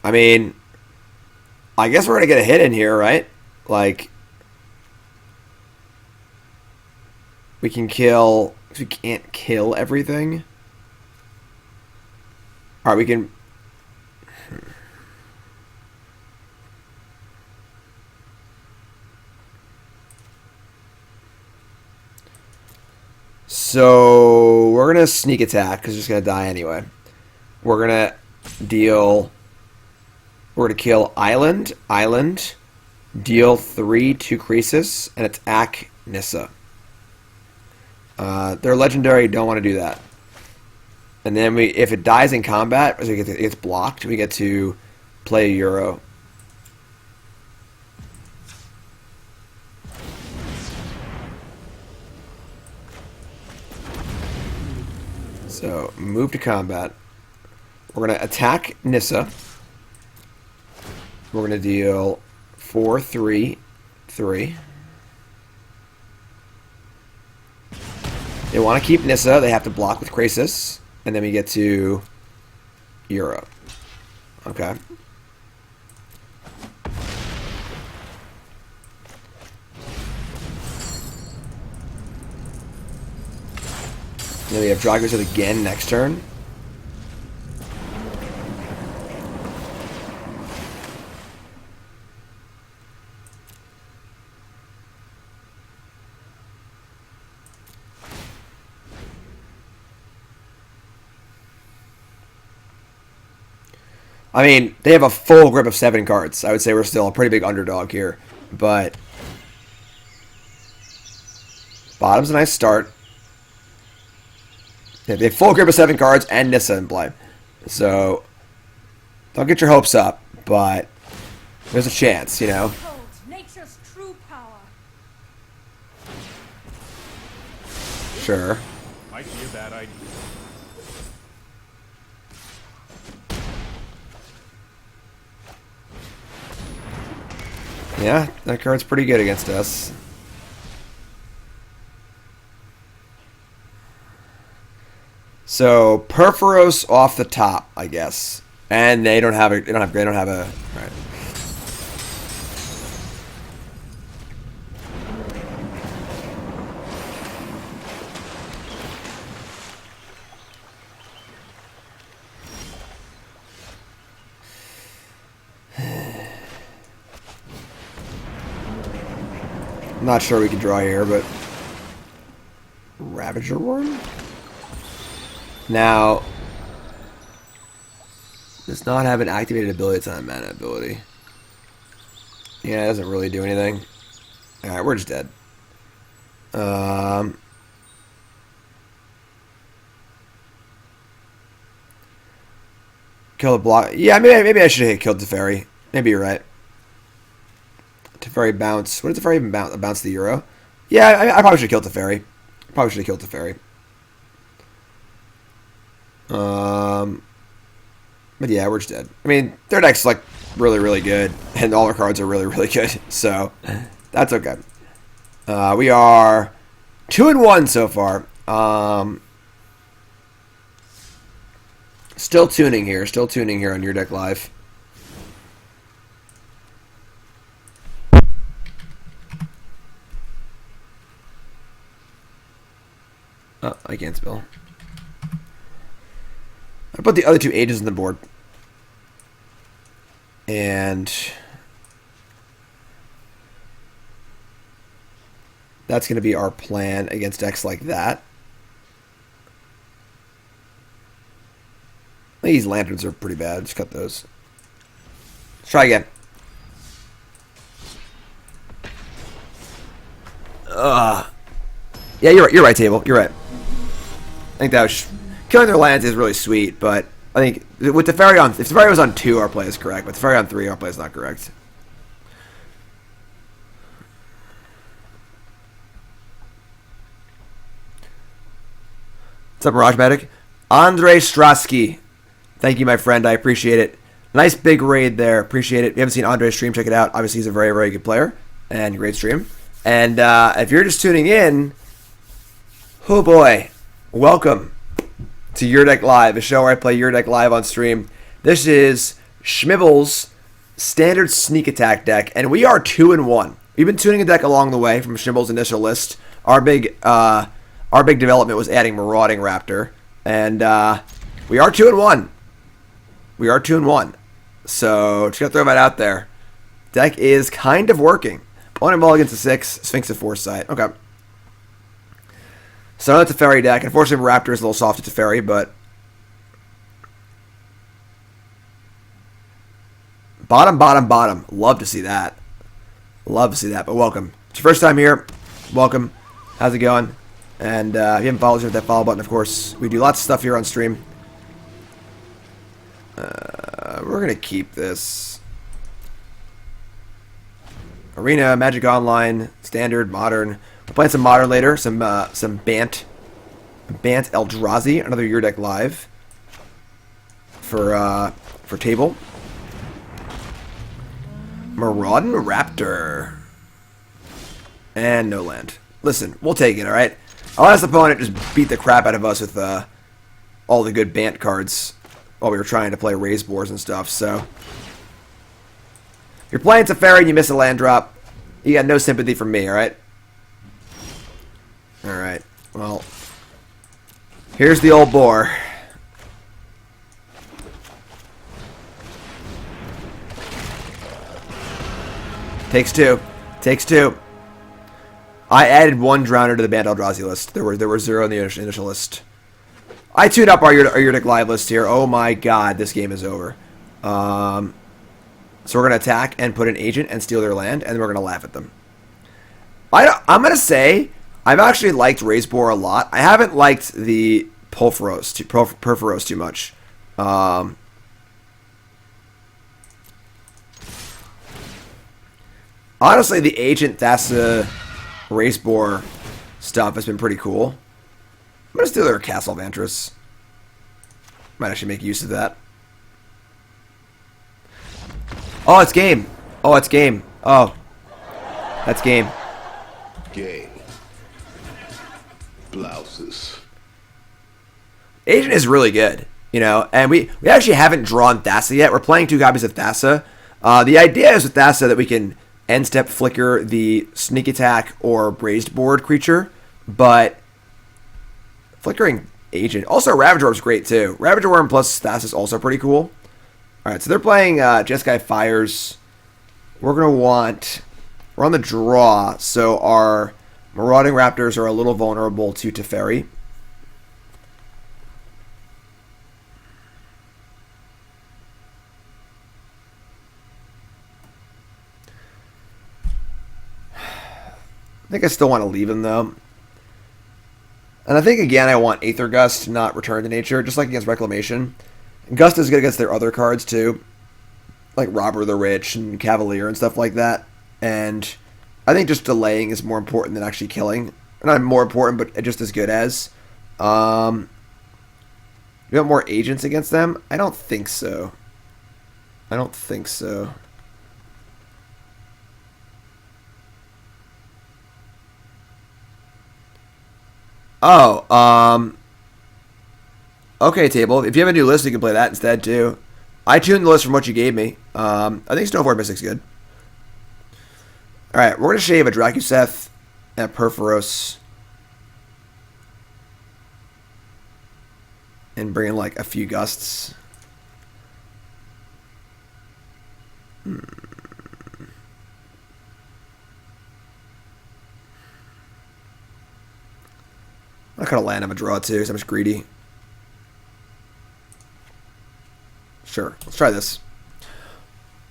I mean, I guess we're gonna get a hit in here, right? Like, we can kill. We can't kill everything. Alright, we can. So we're gonna sneak attack because we're just gonna die anyway. We're gonna deal. We're gonna kill island, deal 3 to Croesus, and attack Nissa. They're legendary. Don't want to do that. And then if it dies in combat, as it gets blocked, we get to play a Euro. So, move to combat. We're going to attack Nissa. We're going to deal 4, 3, 3. They want to keep Nissa. They have to block with Croesus. And then we get to Euro. Okay. Then we have Drakuseth again next turn. I mean, they have a full grip of 7 cards. I would say we're still a pretty big underdog here. But bottom's a nice start. Yeah, they have full grip of 7 cards and Nissa in play. So don't get your hopes up, but there's a chance, you know. Behold nature's true power. Sure. Might be a bad idea. Yeah, that card's pretty good against us. So Purphoros off the top, I guess, and they don't have a. They don't have a. All right. I'm not sure we can draw here, but Ravager Wurm? Now, does not have an activated ability. It's not a mana ability. Yeah, it doesn't really do anything. Alright, we're just dead. Kill the block. Yeah, maybe I should have killed Teferi. Maybe you're right. Teferi bounce. What does Teferi even bounce? Bounce the Euro? Yeah, I probably should have killed Teferi. Probably should have killed Teferi. But yeah, we're just dead. I mean, their deck's like really, really good, and all their cards are really, really good. So that's okay. We are 2-1 so far. Still tuning here. Still tuning here on Your Deck Live. Oh, I can't spell. I put the other 2 ages on the board. And that's going to be our plan against decks like that. These lanterns are pretty bad. Just cut those. Let's try again. Yeah, you're right, Table. You're right. I think that was... Killing their lands is really sweet, but I think with Teferi on... If Teferi was on 2, our play is correct. But Teferi on 3, our play is not correct. What's up, Mirage Medic? Andre Strasky. Thank you, my friend. I appreciate it. Nice big raid there. Appreciate it. If you haven't seen Andre's stream, check it out. Obviously, he's a very, very good player and great stream. And if you're just tuning in, oh boy, welcome to Your Deck Live, a show where I play Your Deck Live on stream. This is Shmibble's standard sneak attack deck, and we are 2-1. We've been tuning a deck along the way from Shmibble's initial list. Our big development was adding Marauding Raptor, and we are 2-1. We are 2-1. So just gotta throw that out there. Deck is kind of working. Opponent ball against a 6, Sphinx of Foresight. Okay. So that's a Teferi deck. Unfortunately, Raptor is a little soft to Teferi, but bottom. Love to see that. Love to see that. But welcome. It's your first time here. Welcome. How's it going? And if you haven't followed us, hit that follow button. Of course, we do lots of stuff here on stream. We're gonna keep this. Arena, Magic Online, Standard, Modern. We're playing some Modern later. Some Bant Eldrazi, another Your Deck Live for Table. Marauding Raptor. And no land. Listen, we'll take it, alright? Our last opponent just beat the crap out of us with all the good Bant cards while we were trying to play Raze-Boars and stuff, so... You're playing Teferi and you miss a land drop. You got no sympathy from me, alright? Alright, well... Here's the old boar. Takes two. Takes two. I added 1 Drowner to the Bant Eldrazi list. There were 0 in the initial list. I tuned up our Your Deck Live list here. Oh my god, this game is over. So we're going to attack and put an agent and steal their land, and then we're going to laugh at them. I'm going to say I've actually liked Raze-Boar a lot. I haven't liked the Purphoros too much. Honestly, the Agent Thassa Raze-Boar stuff has been pretty cool. I'm going to steal their Castle of Antris. Might actually make use of that. Oh, it's game. Oh, it's game. Oh. That's game. Game. Blouses. Agent is really good, you know, and we actually haven't drawn Thassa yet. We're playing 2 copies of Thassa. The idea is with Thassa that we can end step flicker the sneak attack or Raze-Boar creature, but flickering Agent. Also, Ravager Wurm is great too. Ravager Wurm plus Thassa is also pretty cool. Alright, so they're playing Jeskai Fires. We're on the draw, so our Marauding Raptors are a little vulnerable to Teferi. I think I still want to leave him, though. And I think, again, I want Aether Gust, not Return to Nature, just like against Reclamation. And Gust is good against their other cards, too. Like Robber the Rich and Cavalier and stuff like that. And I think just delaying is more important than actually killing. Not more important, but just as good as. You want more agents against them? I don't think so. I don't think so. Oh, okay, table. If you have a new list, you can play that instead, too. I tuned the list from what you gave me. I think Snowboard Mystic's good. Alright, we're going to shave a Drakuseth and a Purphoros. And bring in, like, a few Gusts. I could have land him a draw too, because I'm just greedy. Sure, let's try this.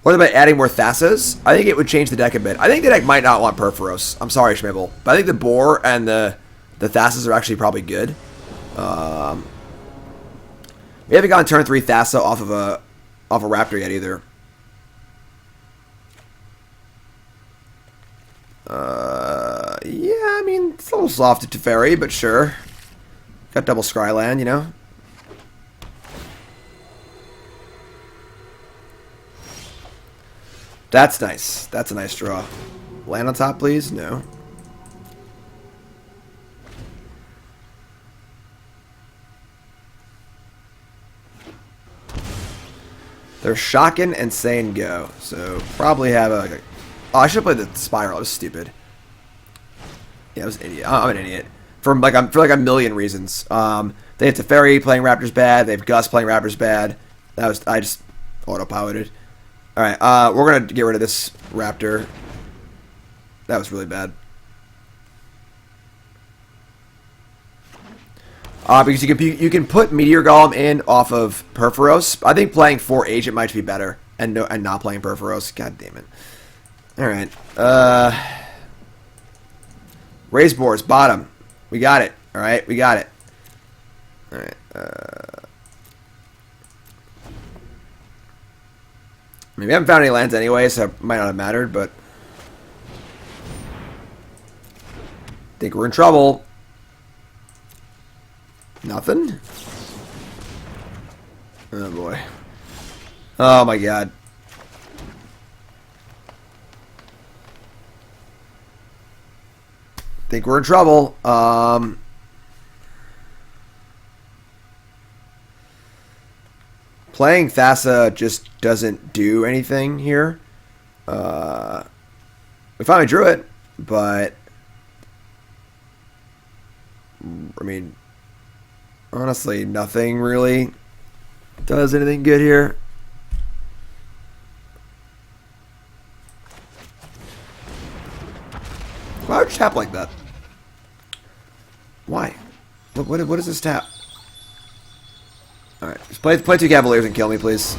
What about adding more Thassas? I think it would change the deck a bit. I think the deck might not want Purphoros. I'm sorry, Shmibble. But I think the Boar and the Thassas are actually probably good. We haven't gotten turn 3 Thassa off of a Raptor yet either. Yeah, I mean, it's a little soft to Teferi, but sure. Got double Scryland, you know? That's nice. That's a nice draw. Land on top, please? No. They're shocking and saying go. So, probably have a... Oh, I should have played the Spiral. I was stupid. Yeah, I was an idiot. I'm an idiot. For like a million reasons. They have Teferi playing Raptors bad. They have Gus playing Raptors bad. I just auto-piloted. Alright, we're going to get rid of this Raptor. That was really bad. Because you can put Meteor Golem in off of Purphoros. I think playing 4 Agent might be better. And not playing Purphoros. God damn it. Alright. Raze-Boar's bottom. We got it. Alright, we got it. Alright. I mean, we haven't found any lands anyway, so it might not have mattered, but... I think we're in trouble. Nothing? Oh, boy. Oh, my God. Think we're in trouble. Playing Thassa just doesn't do anything here. We finally drew it, but I mean, honestly, nothing really does anything good here. Why would you tap like that? Why? What is this tap? Alright, just play 2 Cavaliers and kill me, please.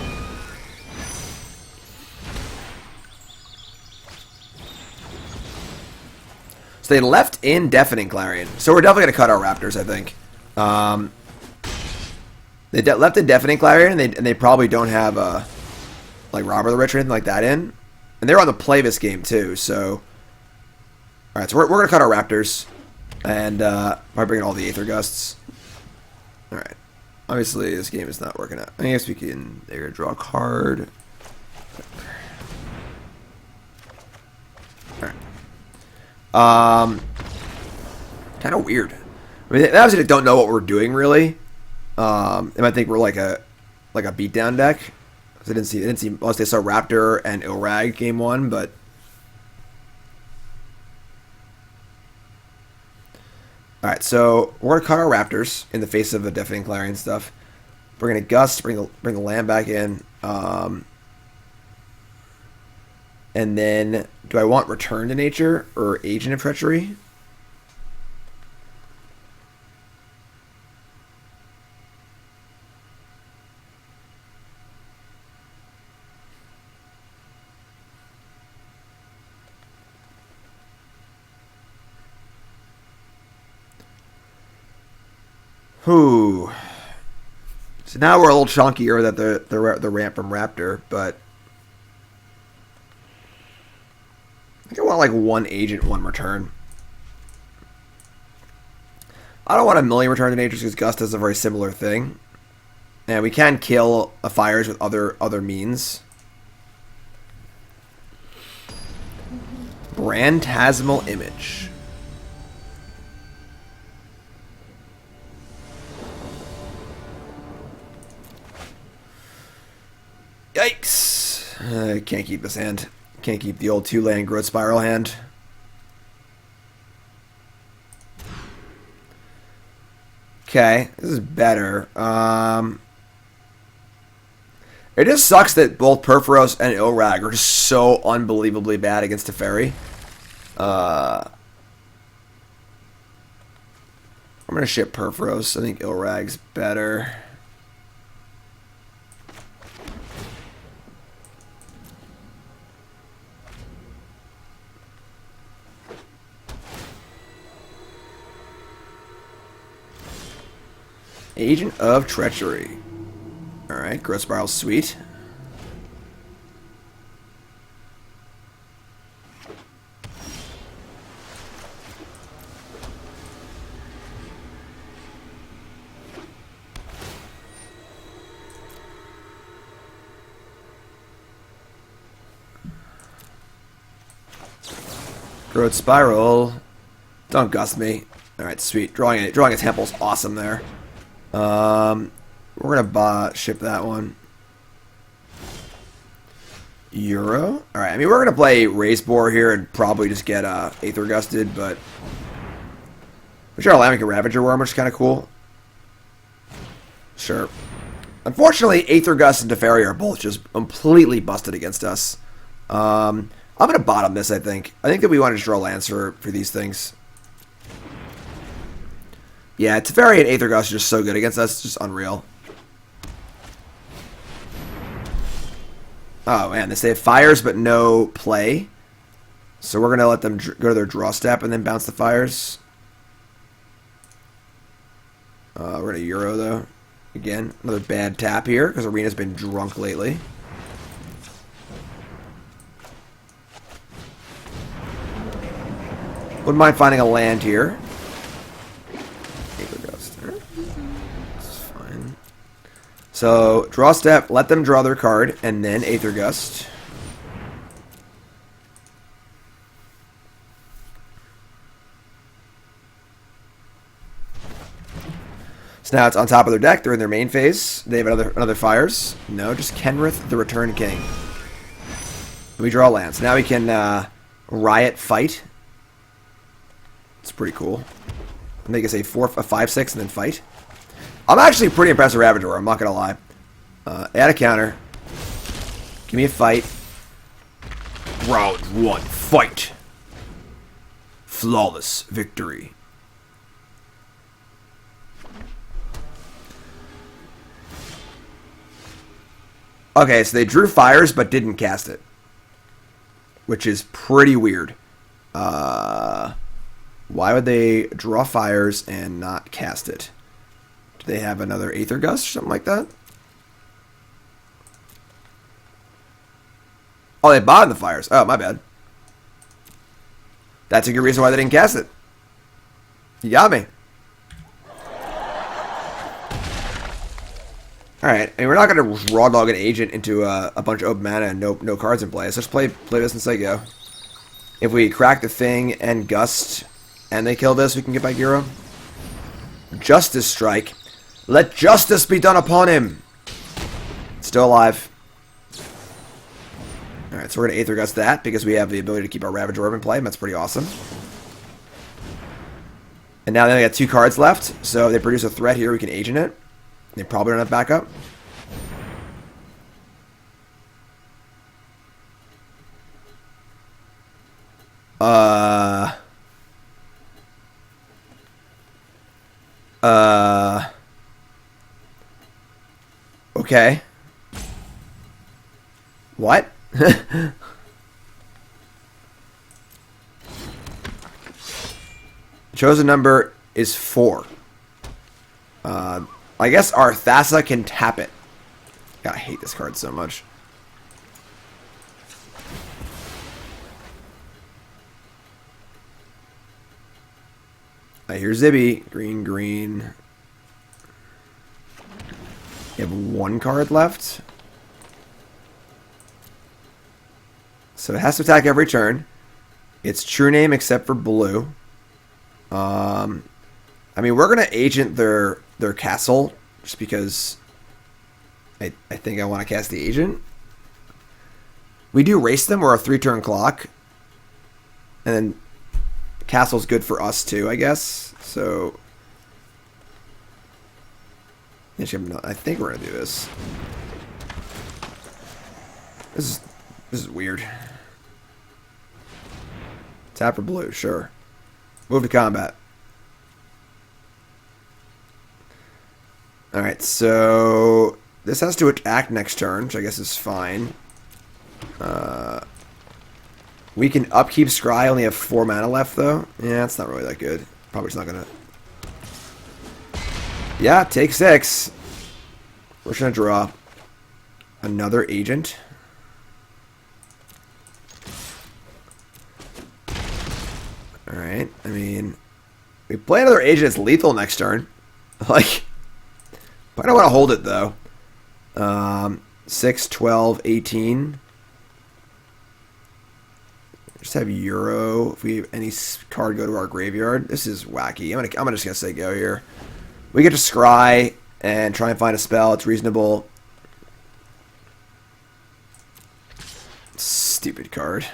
So they left in Deafening Clarion. So we're definitely going to cut our Raptors, I think. They left in Deafening Clarion, and they probably don't have like Robber the Rich or anything like that in. And they're on the play this game, too. So, alright, so we're going to cut our Raptors. And probably bring in all the Aether Gusts. Alright. Obviously, this game is not working out. I guess we can... They're going to draw a card. Alright. Kind of weird. I mean, they obviously don't know what we're doing, really. They might think we're like a beatdown deck. They didn't see unless they saw Raptor and Ilharg game 1, but... Alright, so we're going to cut our Raptors in the face of the Deafening Clarion stuff. We're going to Gust, bring the land back in. And then, do I want Return to Nature or Agent of Treachery? Whew. So now we're a little chunkier than the ramp from Raptor, but I think I want like 1 agent, 1 return. I don't want a million return to nature because Gust does a very similar thing. And we can kill a fires with other means. Phantasmal Image. Yikes. I can't keep this hand. Can't keep the old 2-land Growth Spiral hand. Okay, this is better. It just sucks that both Purphoros and Ilharg are just so unbelievably bad against Teferi. I'm going to ship Purphoros. I think Ilharg's better. Agent of Treachery. Alright, Growth Spiral's sweet. Growth Spiral. Don't gust me. Alright, sweet. Drawing a temple's awesome there. We're gonna ship that one. Euro. All right. I mean, we're gonna play Raze-Boar here and probably just get Aether Gusted, but we should allow me a Ravager Wurm, which is kind of cool. Sure. Unfortunately, Aether Gust and Teferi are both just completely busted against us. I'm gonna bottom this. I think that we want to just draw lands for these things. Yeah, Teferi and Aether Gust are just so good against us. It's just unreal. Oh, man. They have fires but no play. So we're going to let them go to their draw step and then bounce the fires. We're going to Euro, though. Again, another bad tap here because Arena's been drunk lately. Wouldn't mind finding a land here. So, draw step, let them draw their card, and then Aether Gust. So now it's on top of their deck, they're in their main phase. They have another fires. No, just Kenrith, the Return King. We draw lands. So now we can Riot Fight. It's pretty cool. Make us a 5/6 and then fight. I'm actually pretty impressed with Ravager Wurm, I'm not going to lie. Add a counter. Give me a fight. Round 1, fight. Flawless victory. Okay, so they drew fires but didn't cast it. Which is pretty weird. Why would they draw fires and not cast it? Do they have another Aether Gust or something like that? Oh, they bought in the fires. Oh, my bad. That's a good reason why they didn't cast it. You got me. Alright, I mean, we're not going to raw dog an agent into a bunch of open mana and no cards in play. So let's play this and say go. If we crack the thing and gust and they kill this, we can get back Euro. Justice Strike. Let justice be done upon him. Still alive. Alright, so we're going to Aether Gust that because we have the ability to keep our Ravager Wurm in play, and that's pretty awesome. And now they only got 2 cards left, so if they produce a threat here, we can agent it. They probably don't have backup. Okay. What? Chosen number is 4. I guess our Thassa can tap it. God, I hate this card so much. I hear Zibby. Green, green. You have 1 card left. So it has to attack every turn. It's true name except for blue. I mean, we're going to agent their castle just because I think I want to cast the agent. We do race them. We're a 3-turn clock. And then castle's good for us too, I guess. So I think we're going to do this. This is weird. Tap for blue, sure. Move to combat. Alright, so this has to attack next turn, which I guess is fine. We can upkeep Scry, only have 4 mana left though. Yeah, it's not really that good. Probably just not gonna. Yeah, take 6. We're just gonna draw another agent. Alright, I mean, we play another agent that's lethal next turn. Like, I don't want to hold it though. 6, 12, 18. Just have Euro. If we have any card go to our graveyard, this is wacky. I'm just gonna say go here. We get to scry and try and find a spell. It's reasonable. Stupid card.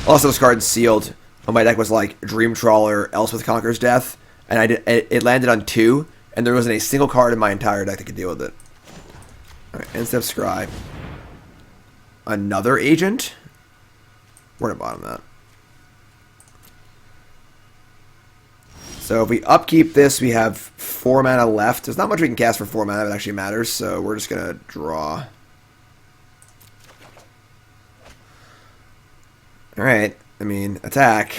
Also, this card's sealed. My deck was like Dream Trawler, Elspeth Conquers Death, and it landed on 2, and there wasn't a single card in my entire deck that could deal with it. Alright, end step scry. Another agent? We're gonna bottom that. So if we upkeep this, we have 4 mana left. There's not much we can cast for 4 mana that actually matters, so we're just gonna draw. Alright, I mean, attack.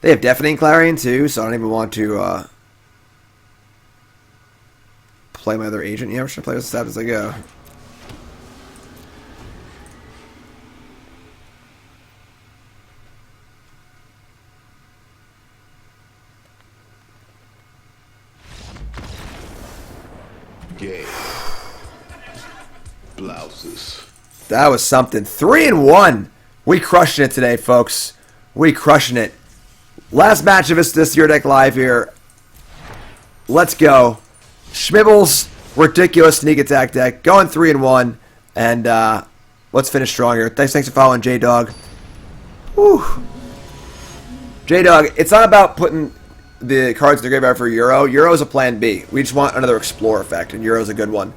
They have Deafening Clarion too, so I don't even want to play my other agent. Yeah, we're just gonna play with stab as I go. Gay. Blouses. That was something. 3-1. We crushing it today, folks. We crushing it. Last match of this Your Deck Live here. Let's go. Shmibble's ridiculous sneak attack deck. Going 3-1. And let's finish strong here. Thanks for following J-Dog. Whew. J-Dog, it's not about putting the cards in the graveyard for Euro. Euro is a plan B. We just want another Explore effect, and Euro is a good one.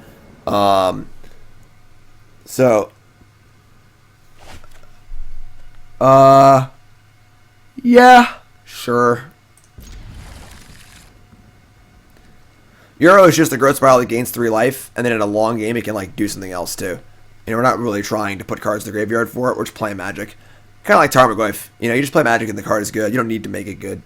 Yeah, sure. Euro is just a growth spiral that gains 3 life, and then in a long game, it can like do something else too. You know, we're not really trying to put cards in the graveyard for it. We're just playing Magic. Kind of like Tarmogoyf. You know, you just play Magic and the card is good. You don't need to make it good.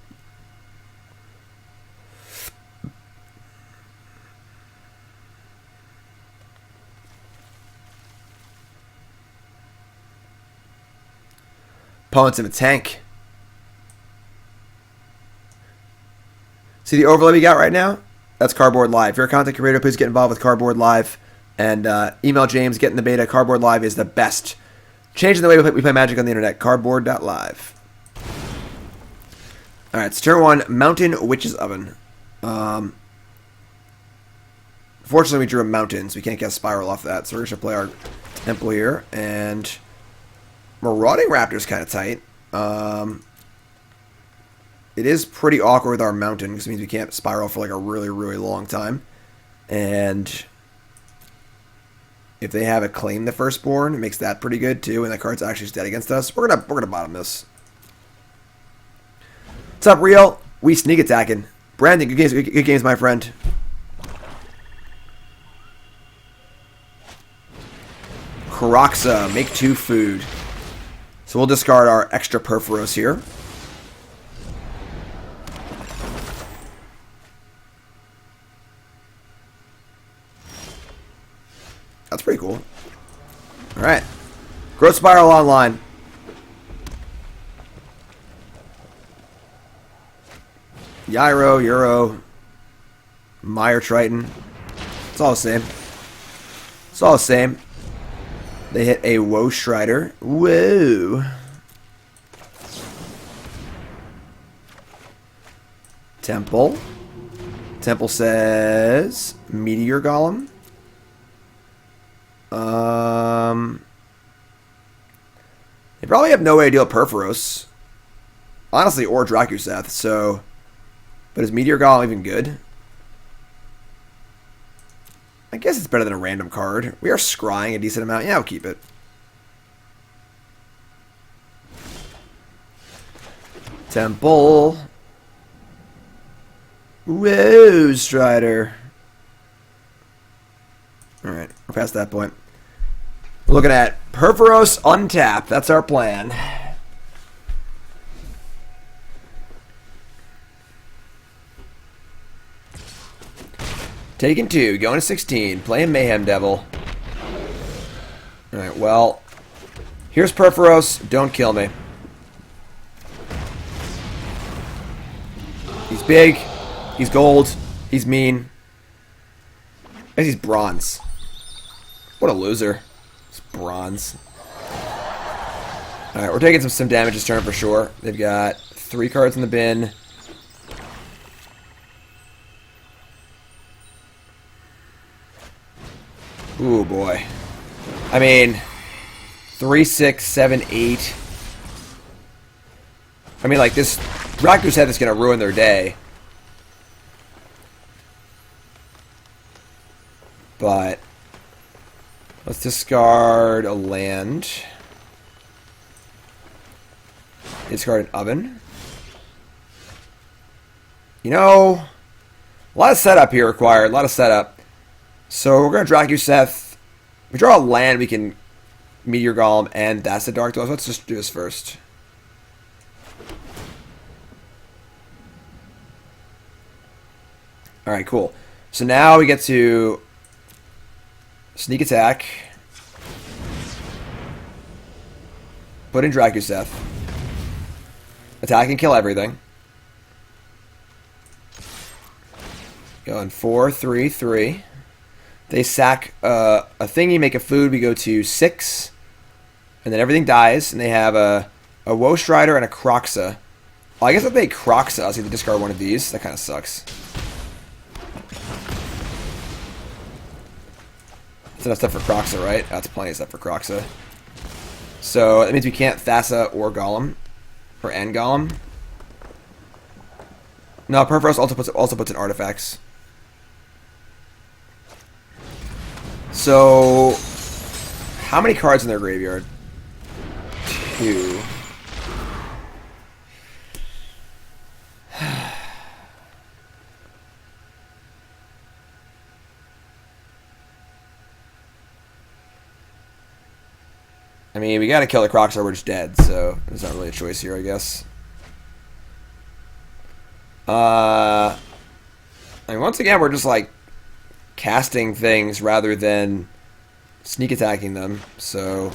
Opponent's in a tank. See the overlay we got right now? That's Cardboard Live. If you're a content creator, please get involved with Cardboard Live. And email James, get in the beta. Cardboard Live is the best. Changing the way we play Magic on the internet. Cardboard.live. Alright, it's turn 1. Mountain Witch's Oven. Fortunately, we drew a mountain, so we can't get a spiral off that. So we're going to play our Temple here. And Marauding Raptor is kind of tight. It is pretty awkward with our mountain, because it means we can't spiral for like a really, really long time. And if they have a claim the firstborn, it makes that pretty good too, and the card's actually dead against us. We're gonna bottom this. What's up, Real? We sneak attacking. Brandon, good games, my friend. Karoxa, make 2 food. So we'll discard our extra Purphoros here. That's pretty cool. Alright. Growth Spiral online. Gyro, Euro, Meyer Triton. It's all the same. It's all the same. They hit a Woe Strider. Whoa. Temple. Temple says Meteor Golem. They probably have no way to deal with Purphoros. Honestly, or Drakuseth, so... But is Meteor Golem even good? I guess it's better than a random card. We are scrying a decent amount. Yeah, I'll keep it. Temple. Whoa, Strider. Alright, we're past that point. We're looking at Purphoros untap. That's our plan. Taking 2, going to 16, playing Mayhem Devil. Alright, well, here's Purphoros. Don't kill me. He's big. He's gold. He's mean. I guess he's bronze. What a loser. It's bronze. Alright, we're taking some damage this turn for sure. They've got 3 cards in the bin. Ooh, boy. I mean, 3, 6, 7, 8. I mean, like, this Drakuseth is going to ruin their day. But let's discard a land. Discard an oven. You know, a lot of setup here required. A lot of setup. So we're going to Drakuseth. If we draw a land, we can Meteor Golem and Thassa Dark Dwellers. Let's just do this first. Alright, cool. So now we get to sneak attack. Put in Drakuseth. Attack and kill everything. Going 4, 3, 3. They sack a thingy, make a food. We go to 6. And then everything dies. And they have a Woe Strider and a Kroxa. Well, I guess if they Kroxa, I'll see if they discard one of these. That kind of sucks. That's enough stuff for Kroxa, right? That's plenty of stuff for Kroxa. So that means we can't Thassa or Golem. Or and Golem. No, Purphoros also puts in artifacts. So, how many cards in their graveyard? 2. I mean, we gotta kill the Crocs or we're just dead, so there's not really a choice here, I guess. I mean, once again, we're just, like, casting things rather than sneak attacking them, so...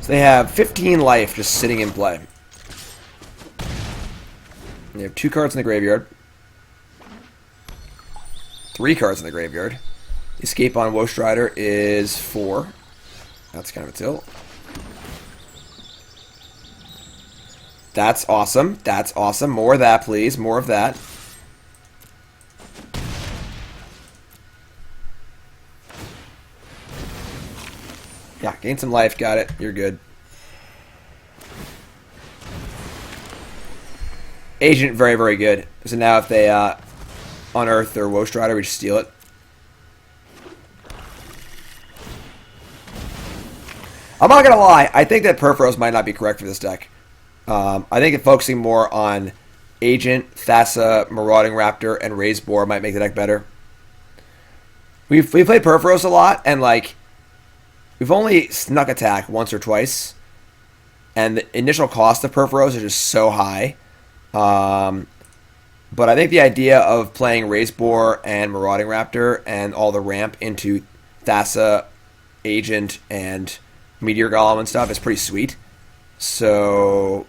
So they have 15 life just sitting in play. They have 2 cards in the graveyard. 3 cards in the graveyard. Escape on Woe Strider is 4. That's kind of a tilt. That's awesome. That's awesome. More of that, please. More of that. Yeah, gain some life. Got it. You're good. Agent, very, very good. So now if they unearth their Woe Strider, we just steal it. I'm not going to lie. I think that Purphoros might not be correct for this deck. I think that focusing more on Agent, Thassa, Marauding Raptor, and Raze-Boar might make the deck better. We've played Purphoros a lot, and like we've only snuck attack once or twice. And the initial cost of Purphoros is just so high. But I think the idea of playing Raze-Boar and Marauding Raptor and all the ramp into Thassa, Agent, and Meteor Golem and stuff is pretty sweet. So...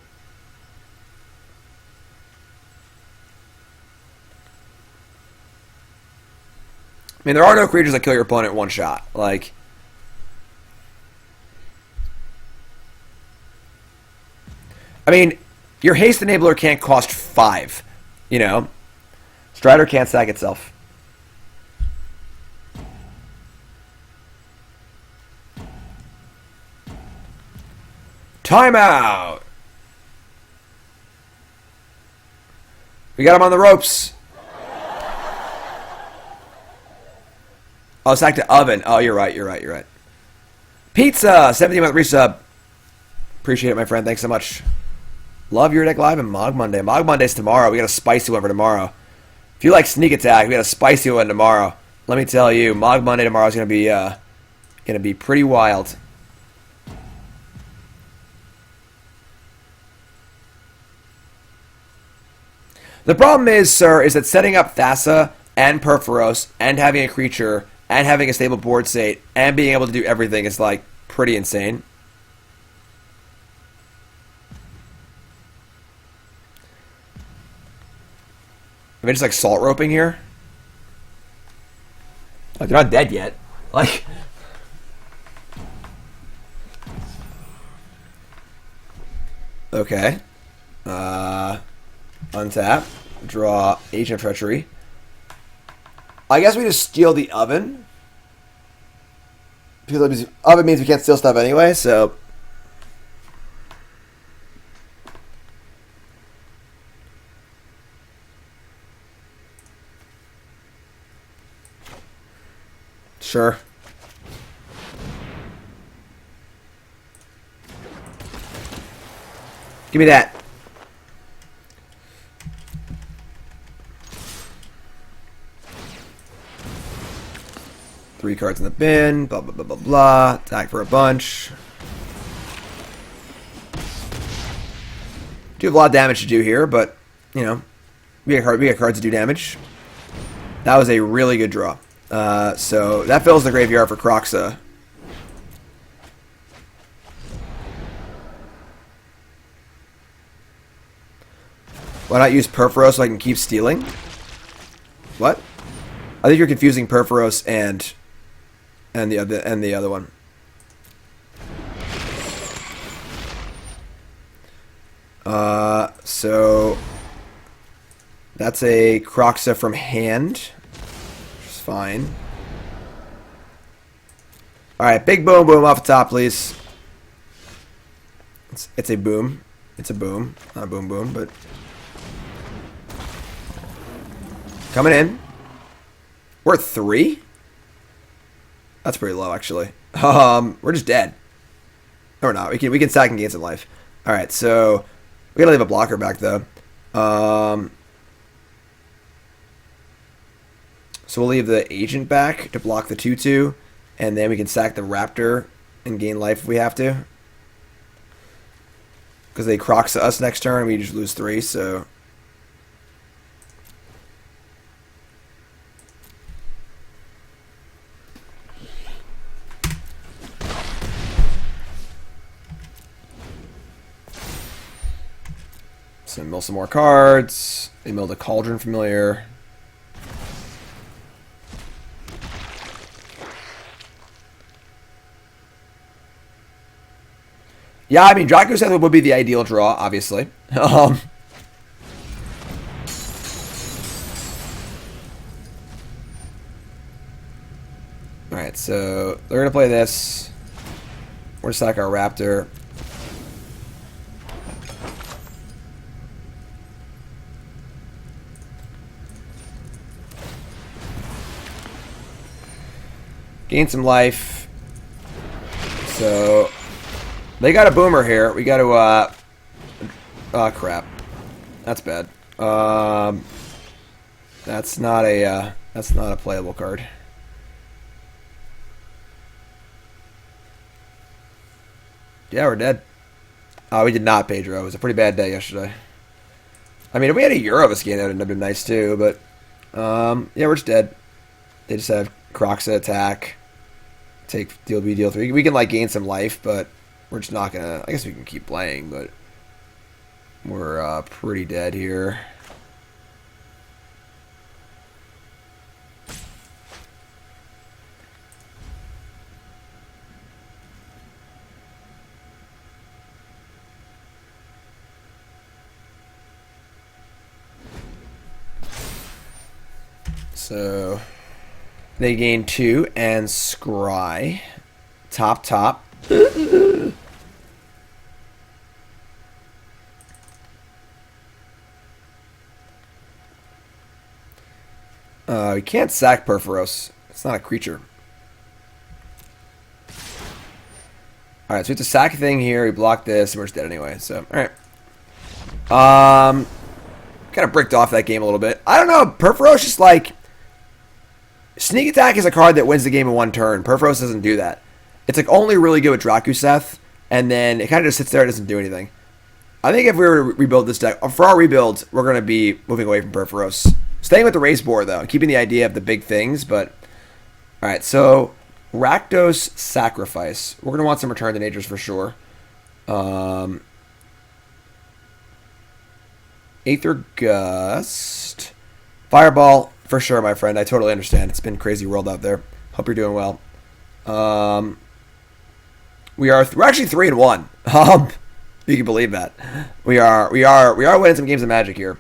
I mean, there are no creatures that kill your opponent one shot. Like... I mean, your haste enabler can't cost 5, you know? Strider can't stack itself. Timeout! We got him on the ropes. Oh, it's back to oven. Oh, you're right, you're right, you're right. Pizza! 17-month resub. Appreciate it, my friend. Thanks so much. Love your deck live and Mog Monday. Mog Monday's tomorrow. We got a spicy one for tomorrow. If you like sneak attack, we got a spicy one tomorrow. Let me tell you, Mog Monday tomorrow is gonna be pretty wild. The problem is, sir, is that setting up Thassa and Purphoros and having a creature and having a stable board state and being able to do everything is like pretty insane. Am I just like salt roping here? Like, they're not dead yet. Like, okay. Untap. Draw Agent of Treachery. I guess we just steal the oven. Because oven means we can't steal stuff anyway, so... Sure. Give me that. Three cards in the bin. Blah, blah, blah, blah, blah. Attack for a bunch. Do have a lot of damage to do here, but, you know, we got cards to do damage. That was a really good draw. So that fills the graveyard for Croxa. Why not use Purphoros so I can keep stealing? What? I think you're confusing Purphoros and the other one. So that's a Croxa from hand. Fine. Alright, big boom boom off the top, please. It's a boom. It's a boom. Not a boom boom, but... Coming in. We're at 3? That's pretty low, actually. We're just dead. No, we're not. We can stack and gain some life. Alright, so... We gotta leave a blocker back, though. So we'll leave the agent back to block the 2/2, and then we can sack the raptor and gain life if we have to. Because they crocs to us next turn, we just lose 3, so... So mill some more cards. They milled a Cauldron Familiar. Yeah, I mean, Drakuseth would be the ideal draw, obviously. Alright, so they're going to play this. We're going to sack our Raptor. Gain some life. So they got a boomer here. We got to oh crap. That's bad. That's not a playable card. Yeah, we're dead. We did not, Pedro. It was a pretty bad day yesterday. I mean, if we had a Euros game, that would have been nice too, but yeah, we're just dead. They just have Croxa attack. Take deal B, deal 3. We can like gain some life, but we're just not gonna. I guess we can keep playing, but we're pretty dead here. So they gain 2 and scry. Top. We can't sack Purphoros. It's not a creature. Alright, so we have to sack a thing here. We block this, and we're just dead anyway. So, alright. Kind of bricked off that game a little bit. I don't know. Purphoros just like... Sneak Attack is a card that wins the game in one turn. Purphoros doesn't do that. It's like only really good with Drakuseth, and then it kind of just sits there and doesn't do anything. I think if we were to rebuild this deck, for our rebuild, we're going to be moving away from Purphoros. Staying with the Raze-Boar, though, keeping the idea of the big things, but... Alright, so... Rakdos Sacrifice. We're going to want some Return to Natures for sure. Aether Gust. Fireball, for sure, my friend. I totally understand. It's been a crazy world out there. Hope you're doing well. We're actually 3-1. You can believe that. We are winning some games of Magic here.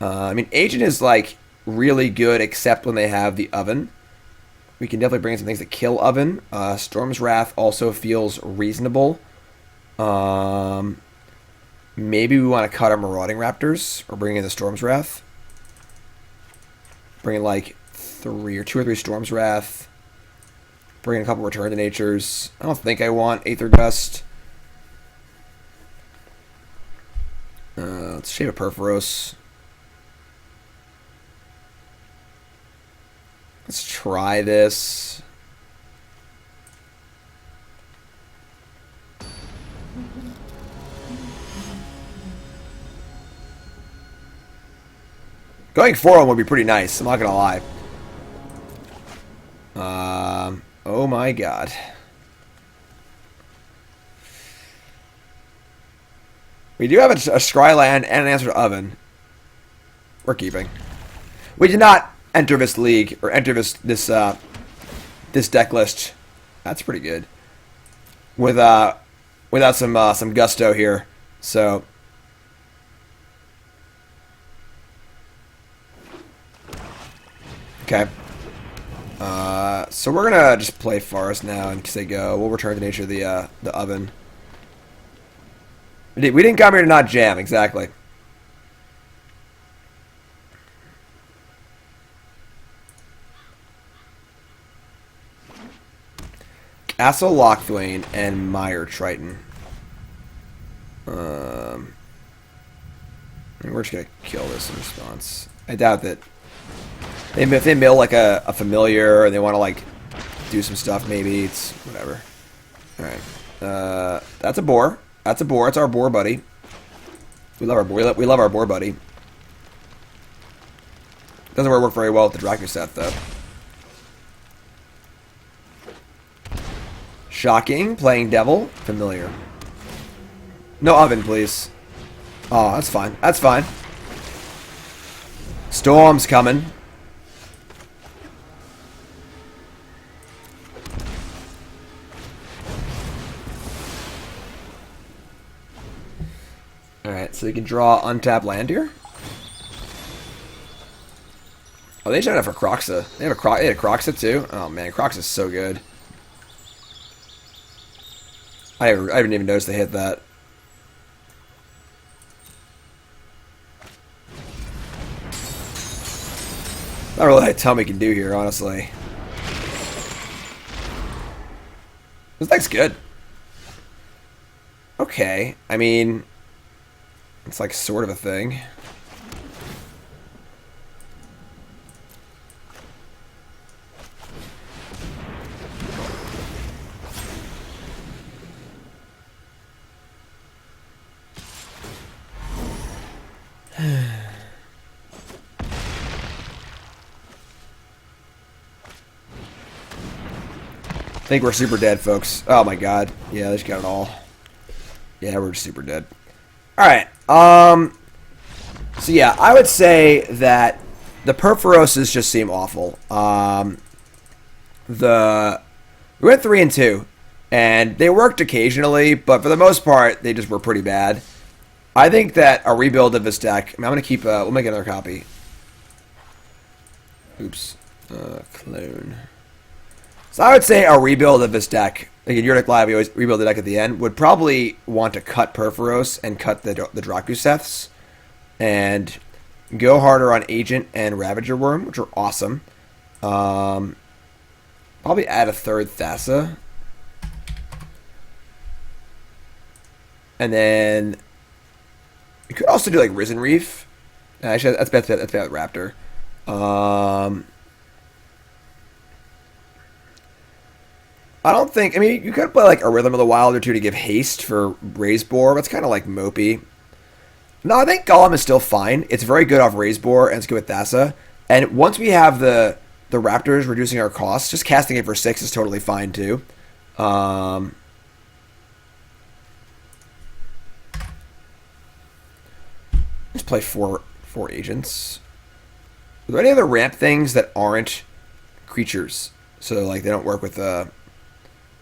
I mean, Agent is like really good, except when they have the Oven. We can definitely bring in some things that kill Oven. Storm's Wrath also feels reasonable. Maybe we want to cut our Marauding Raptors or bring in the Storm's Wrath. Bring in like 2 or 3 Storm's Wrath. Bring in a couple Return to Natures. I don't think I want Aether Gust. Let's shave a Purphoros. Let's try this. Going 4-1 would be pretty nice, I'm not gonna lie. Oh my god. We do have a Scry land and an Answer to Oven. We're keeping. We did not enter this league, or enter this deck list. That's pretty good. Without some gusto here. So okay. So we're gonna just play Forest now and say go. We'll return to nature the Oven. We didn't come here to not jam, exactly. Castle Lochthwain and Mire Triton. And we're just gonna kill this in response. I doubt that. If they mill like a familiar and they want to like do some stuff, maybe it's whatever. All right, that's a boar. That's a boar. It's our boar buddy. We love our boar. We love our boar buddy. Doesn't work very well with the Drakuseth though. Shocking. Playing devil. Familiar. No oven, please. Oh, that's fine. That's fine. Storm's coming. Alright, so you can draw untapped land here. Oh, they tried it for Croxa. They had a Croxa too. Oh man, Croxa's so good. I didn't even notice they hit that. Not really a ton we can do here, honestly. This deck's good. Okay, I mean, it's like sort of a thing. I think we're super dead, folks. Oh my god. Yeah, they just got it all. Yeah, we're super dead. Alright. So yeah, I would say that the Purphoroses just seem awful. We went 3 and 2, and they worked occasionally, but for the most part, they just were pretty bad. I think that a rebuild of this deck. I'm gonna keep. We'll make another copy. Oops. Clone. So I would say a rebuild of this deck. Like in your deck live, we always rebuild the deck at the end. Would probably want to cut Purphoros and cut the Drakuseths, and go harder on Agent and Ravager Wurm, which are awesome. Probably add a third Thassa, and then you could also do like Risen Reef. Actually, that's bad with Raptor. I don't think. I mean, you could play like a Rhythm of the Wild or two to give haste for Raze-Boar. That's kind of like mopey. No, I think Golem is still fine. It's very good off Raze-Boar, and it's good with Thassa. And once we have the Raptors reducing our costs, just casting it for 6 is totally fine too. Let's play four agents. Are there any other ramp things that aren't creatures? So like they don't work with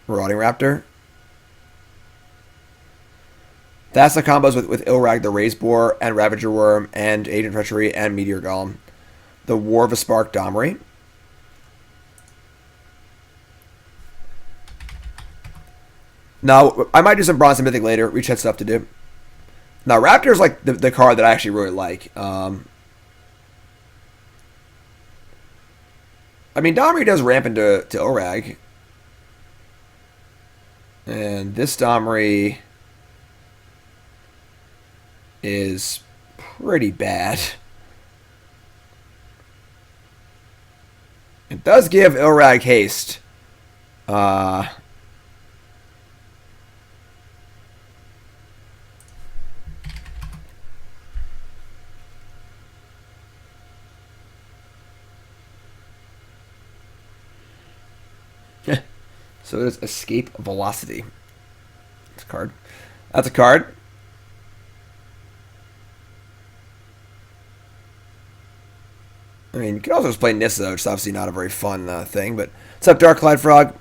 Marauding Raptor. That's the combos with Ilharg, the Raze-Boar, and Ravager Wurm, and Agent of Treachery, and Meteor Golem. The War of a Spark Domri. Now, I might do some Bronze and Mythic later. Reach had stuff to do. Now, Raptor's like the card that I actually really like. I mean, Domri does ramp into Ilharg. And this Domri is pretty bad. It does give Ilharg haste. So it is Escape Velocity. That's a card. That's a card. I mean, you can also just play Nissa, which is obviously not a very fun thing. But what's up, Dark Clyde Frog?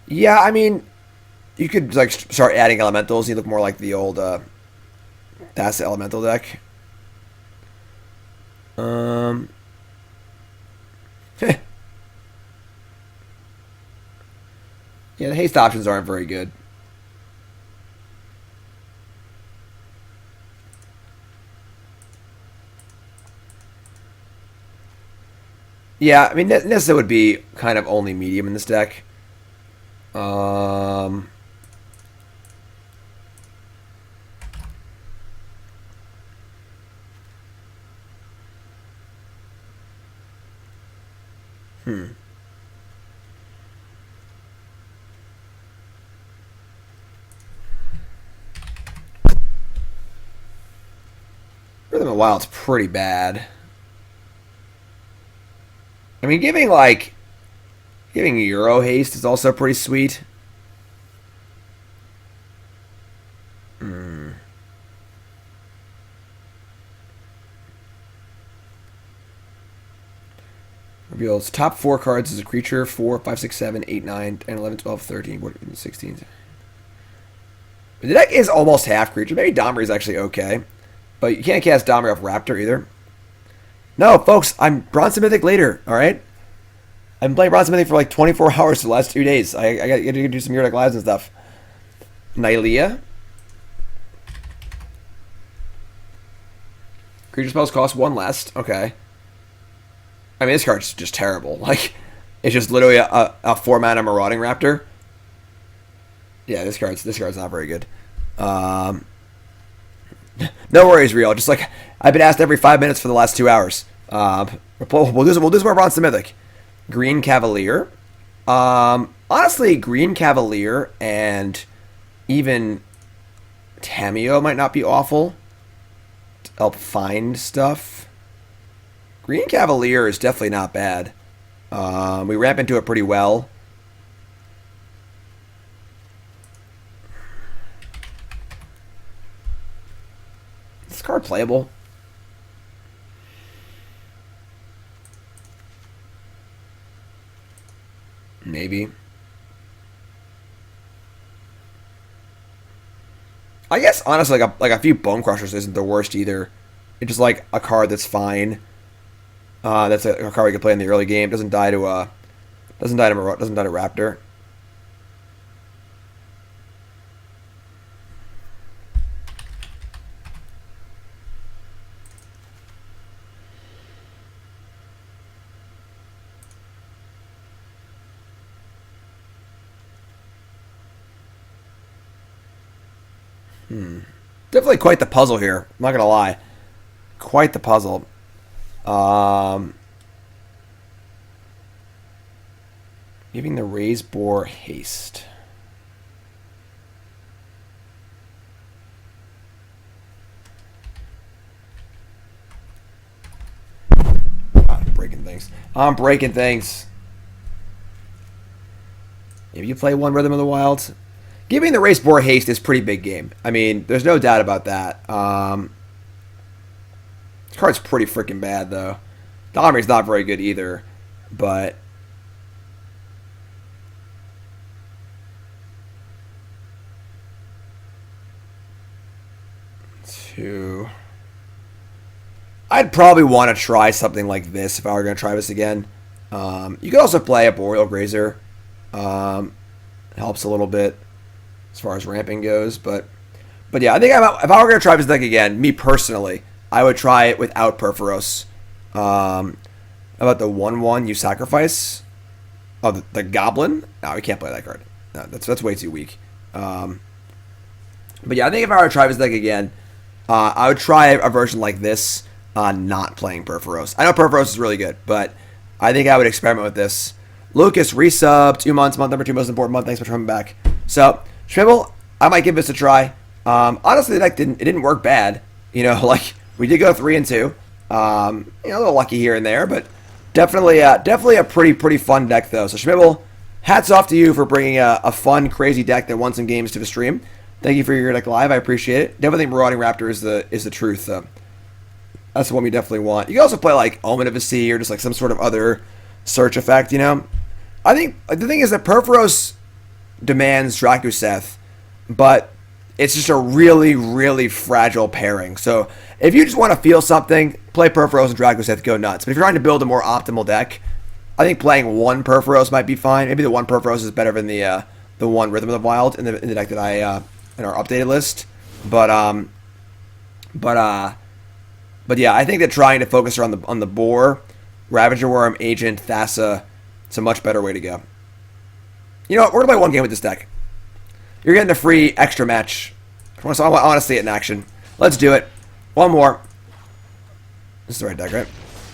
Yeah, I mean, you could like start adding elementals. You look more like the old Thassa elemental deck. Yeah, the haste options aren't very good. Yeah, I mean, Nissa would be kind of only medium in this deck. Rhythm of the Wild's pretty bad. I mean, giving Euro haste is also pretty sweet. Reveals top 4 cards as a creature: 4, 5, 6, 7, 8, 9, 10, 11, 12, 13, 14, 16. The deck is almost half creature. Maybe Domri is actually okay. But you can't cast Domri off Raptor either. No, folks, I'm Bronze Mythic later, alright? I've been playing Bronze Mythic for like 24 hours for the last 2 days. I got to do some Mirror Lives and stuff. Nylea. Creature spells cost 1 less. Okay. I mean, this card's just terrible. Like, it's just literally a 4-mana Marauding Raptor. Yeah, this card's not very good. No worries, Real. Just like I've been asked every 5 minutes for the last 2 hours. We'll do some more Bronze Mythic. Green Cavalier. Honestly, Green Cavalier and even Tameo might not be awful to help find stuff. Green Cavalier is definitely not bad. We ramp into it pretty well. Is this card playable? Maybe. I guess honestly, like a few Bone Crushers isn't the worst either. It's just like a card that's fine. That's a card we can play in the early game. Doesn't die to Raptor. Definitely quite the puzzle here. I'm not gonna lie. Quite the puzzle. Giving the Raze-Boar haste. I'm breaking things. Maybe you play 1 Rhythm of the Wild. Giving the Raze-Boar haste is pretty big game. I mean, there's no doubt about that. This card's pretty freaking bad, though. Domri's not very good either, but... I'd probably want to try something like this if I were going to try this again. You could also play a Boreal Grazer. It helps a little bit as far as ramping goes, but yeah, I think if I were going to try this deck again, me personally, I would try it without Purphoros. How about the 1/1 you sacrifice? Oh, the Goblin? No, we can't play that card. No, that's way too weak. But yeah, I think if I were to try this deck again, I would try a version like this, not playing Purphoros. I know Purphoros is really good, but I think I would experiment with this. Lucas, resub, 2 months, month number 2, most important month. Thanks for coming back. So, Shmibble, I might give this a try. Honestly, the deck didn't work bad. You know, like, we did go 3 and 2. You know, a little lucky here and there, but definitely a pretty fun deck, though. So, Shmibble, hats off to you for bringing a fun, crazy deck that won some games to the stream. Thank you for your deck live. I appreciate it. Definitely think Marauding Raptor is the truth. That's the one we definitely want. You can also play like Omen of a Sea or just like some sort of other search effect, you know? I think the thing is that Purphoros demands Drakuseth, but it's just a really, really fragile pairing. So if you just want to feel something, play Purphoros and Drakuseth, go nuts. But if you're trying to build a more optimal deck, I think playing 1 Purphoros might be fine. Maybe the 1 Purphoros is better than the 1 Rhythm of the Wild in the deck that I in our updated list. But yeah, I think that trying to focus on the Boar, Ravager Wurm, Agent, Thassa, it's a much better way to go. You know what? We're going to play 1 game with this deck. You're getting a free extra match. So I want to see it in action. Let's do it. 1 more. This is the right deck, right?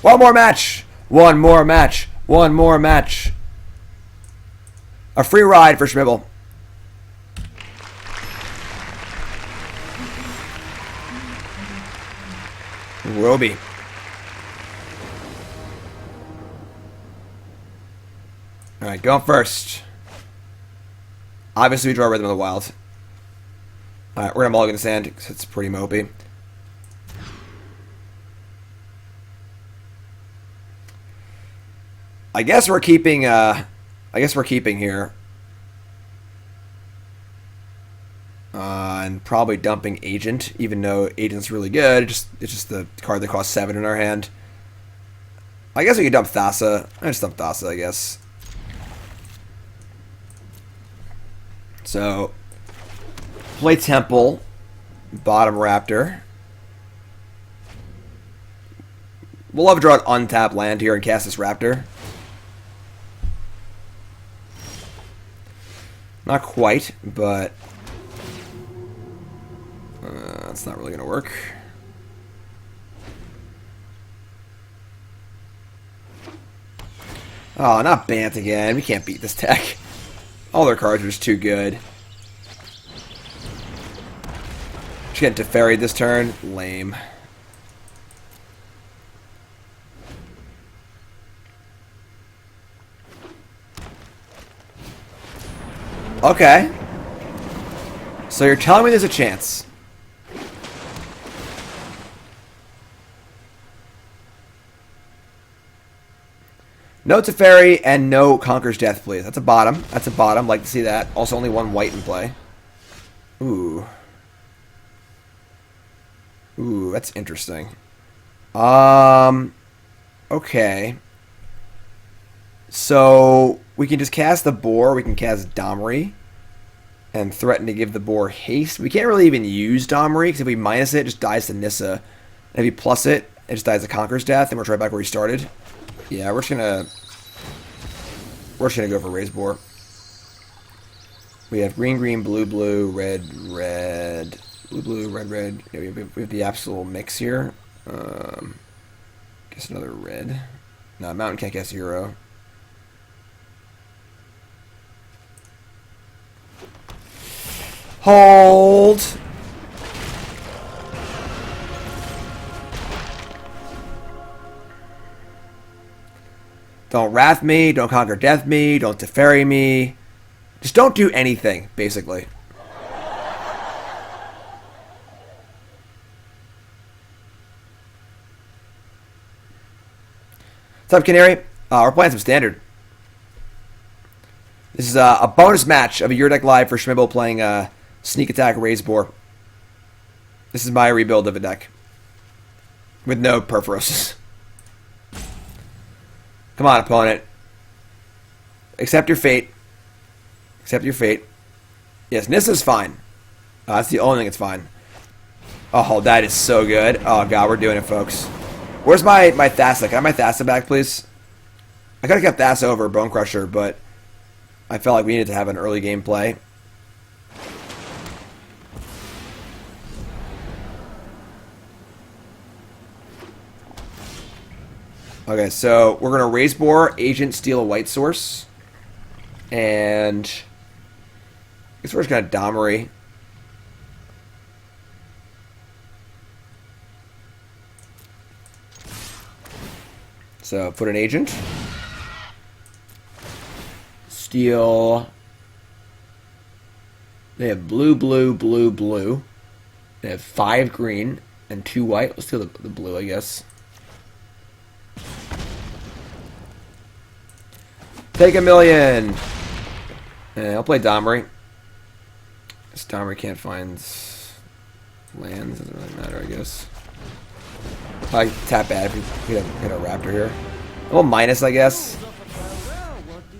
1 more match. 1 more match. One more match. A free ride for Shmibble. Roby. Alright, going first. Obviously, we draw Rhythm of the Wild. Alright, we're going to mulligan the sand because it's pretty mopey. I guess we're keeping here. And probably dumping Agent, even though Agent's really good. It's just the card that costs 7 in our hand. I guess we could dump Thassa. I just dump Thassa, I guess. So, play Temple, bottom Raptor. We'll love to draw an untapped land here and cast this Raptor. Not quite, but that's not really going to work. Oh, not Bant again. We can't beat this deck. All their cards are just too good. Just getting Teferi'd this turn. Lame. Okay. So you're telling me there's a chance. No Teferi and no Conquer's Death, please. That's a bottom. That's a bottom. Like to see that. Also only one white in play. Ooh. Ooh, that's interesting. Okay. So we can just cast the Boar. We can cast Domri and threaten to give the Boar haste. We can't really even use Domri because if we minus it, it just dies to Nissa. And if we plus it, it just dies to Conquer's Death, and we're right back where we started. Yeah, we're just gonna go for Raze-Boar. We have green, green, blue, blue, red, red, blue, blue, red, red. Yeah, we have the absolute mix here. Guess another red. No, Mountain can't cast Euro. Hold. Don't Wrath me, don't Conquer Death me, don't Teferi me. Just don't do anything, basically. What's up, Canary? We're playing some Standard. This is a bonus match of a Your Deck Live for Shmibble playing Sneak Attack Raze-Boar. This is my rebuild of a deck. With no Purphoros. Come on, opponent. Accept your fate. Accept your fate. Yes, Nissa's fine. That's the only thing that's fine. Oh, that is so good. Oh, God, we're doing it, folks. Where's my Thassa? Can I have my Thassa back, please? I could have kept Thassa over Bone Crusher, but I felt like we needed to have an early game play. Okay, so we're going to Raze-Boar, Agent, steal a white source. And I guess we're just going to Domri. So put an Agent. Steal. They have blue, blue, blue, blue. They have 5 green and 2 white. Let's steal the blue, I guess. Take a million. And I'll play Domri. This Domri can't find lands. Doesn't really matter, I guess. I tap bad if we hit a Raptor here. We'll minus, I guess.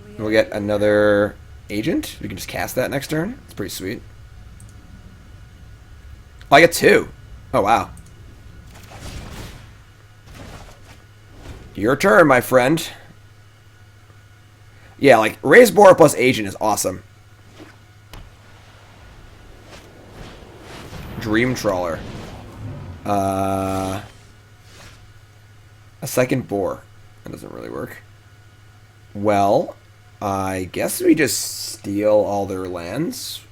And we'll get another Agent. We can just cast that next turn. It's pretty sweet. Oh, I get 2. Oh, wow. Your turn, my friend. Yeah, like, Raze-Boar plus Agent is awesome. Dream Trawler. A second Boar. That doesn't really work. Well, I guess we just steal all their lands.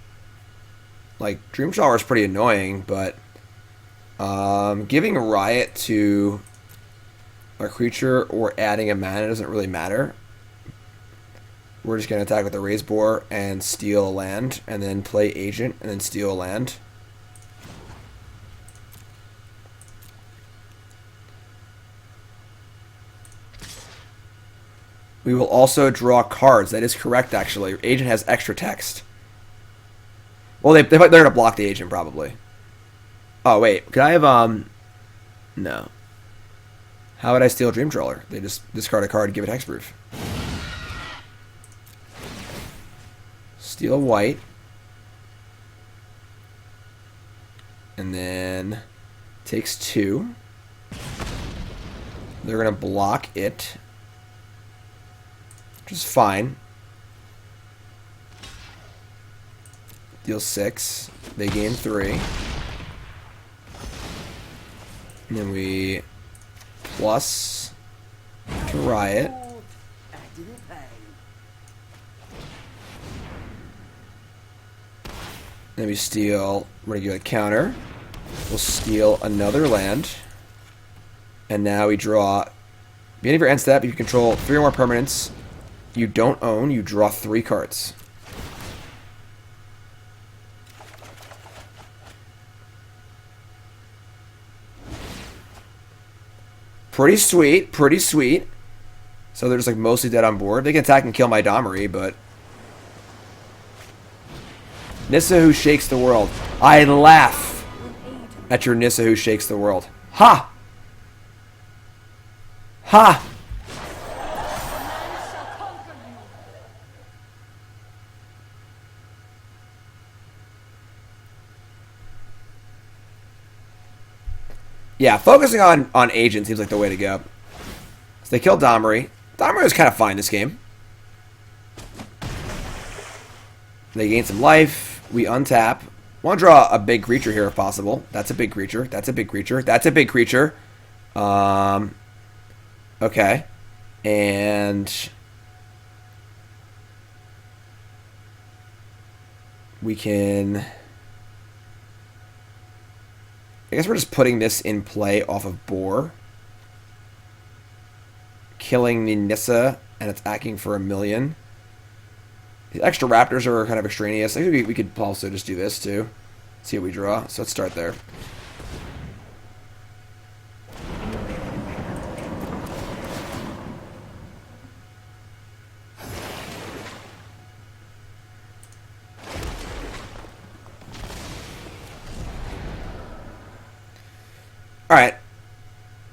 Like, Dreamshawer is pretty annoying, but giving a Riot to a creature or adding a mana doesn't really matter. We're just going to attack with the Raze-Boar and steal a land, and then play Agent, and then steal a land. We will also draw cards. That is correct, actually. Agent has extra text. Well, they're going to block the Agent, probably. Oh, wait. Could I have, no. How would I steal Dream Trawler? They just discard a card and give it hexproof. Steal white. And then takes 2. They're going to block it. Which is fine. Deal 6. They gain 3. And then we plus to Riot. Then we steal regular counter. We'll steal another land. And now we draw. Beginning of your end step, if you control 3 or more permanents you don't own, you draw 3 cards. Pretty sweet, pretty sweet. So they're just like mostly dead on board. They can attack and kill my Domri, but Nissa who shakes the world. I laugh at your Nissa who shakes the world. Ha! Ha! Yeah, focusing on Agent seems like the way to go. So they kill Domri. Domri was kind of fine this game. They gain some life. We untap. Want to draw a big creature here if possible. That's a big creature. That's a big creature. That's a big creature. Okay. And we can... I guess we're just putting this in play off of Boar. Killing the Nissa and attacking for 1,000,000. The extra Raptors are kind of extraneous. I think we could also just do this too. See what we draw. So let's start there. Alright.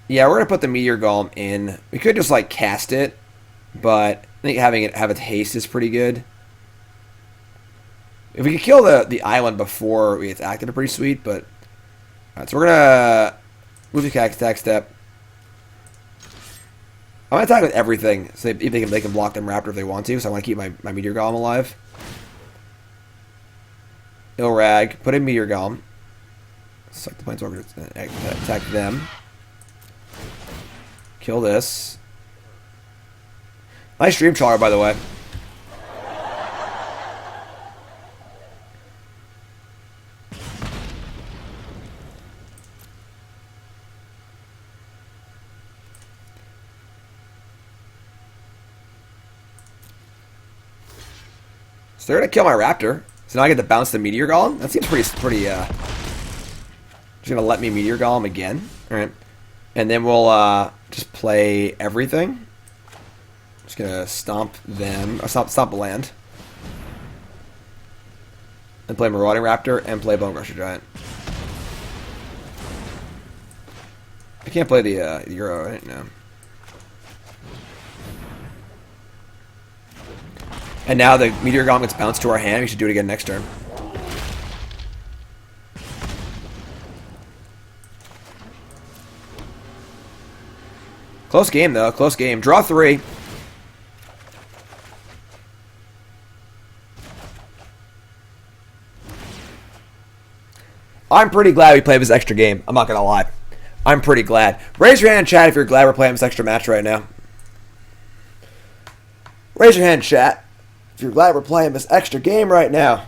Yeah, we're going to put the Meteor Golem in. We could just, like, cast it, but I think having it have its haste is pretty good. If we could kill the island before we attacked it, pretty sweet, but... Alright, so we're going to move the attack step. I'm going to attack with everything, so if they can block them Raptor if they want to, so I want to keep my Meteor Golem alive. Ilharg, put in Meteor Golem. Suck the Planeswalker to attack them. Kill this. Nice Dream Trawler, by the way. So they're gonna kill my Raptor. So now I get to bounce the Meteor Golem. That seems pretty. Just gonna let me Meteor Golem again. Alright. And then we'll just play everything. Just gonna stomp them. Stomp a land. And play Marauding Raptor and play Bone Crusher Giant. I can't play the Euro, right? No. And now the Meteor Golem gets bounced to our hand. We should do it again next turn. Close game, though. Close game. Draw 3. I'm pretty glad we played this extra game. I'm not going to lie. I'm pretty glad. Raise your hand in chat if you're glad we're playing this extra match right now. Raise your hand, chat, if you're glad we're playing this extra game right now.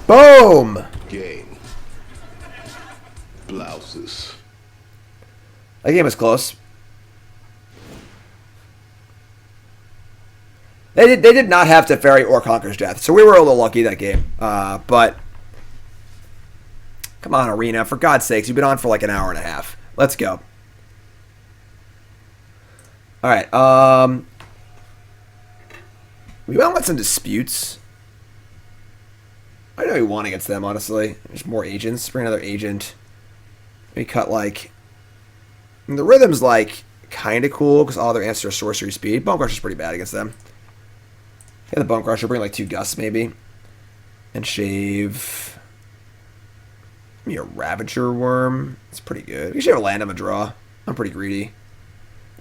Boom! Game. Blouses. That game was close. They did not have Teferi or Conqueror's Death, so we were a little lucky that game. But come on, Arena, for God's sakes, you've been on for like an hour and a half. Let's go. All right. We might want some disputes. I know we won against them, honestly. There's more agents. Bring another agent. Maybe cut like. I mean, the rhythm's like kind of cool because all their answers are sorcery speed. Bone Crusher's pretty bad against them. Yeah, the Bone Crusher. Bring like 2 gusts maybe. And shave. Maybe a Ravager Wurm. It's pretty good. We should have a land on a draw. I'm pretty greedy.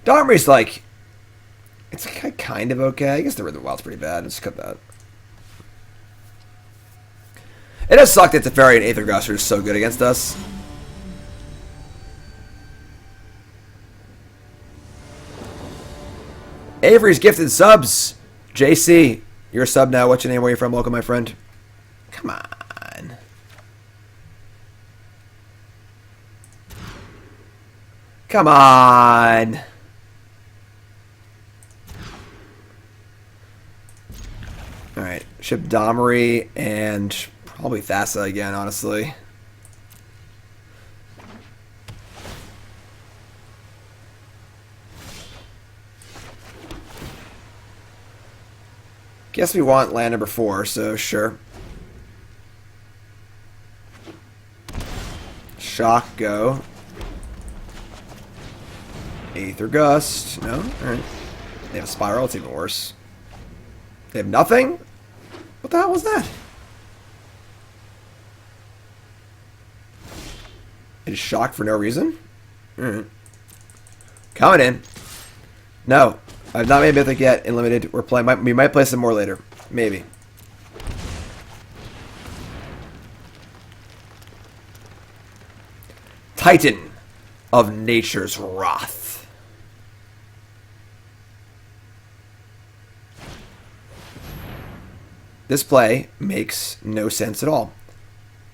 Domri's like. It's kind of okay. I guess the Rhythm Wild's pretty bad. Let's cut that. It does suck that Teferi and Aether Gust are just so good against us. Avery's gifted subs. JC, you're a sub now. What's your name? Where are you from? Welcome, my friend. Come on. Come on. Alright. Ship Domri and probably Thassa again, honestly. Guess we want land number 4, so sure. Shock, go. Aether Gust. No? Alright. They have a Spiral, it's even worse. They have nothing? What the hell was that? They just shocked for no reason? Alright. Coming in. No. I've not made Mythic yet in Limited. We're playing. We might play some more later. Maybe. Titan of Nature's Wrath. This play makes no sense at all.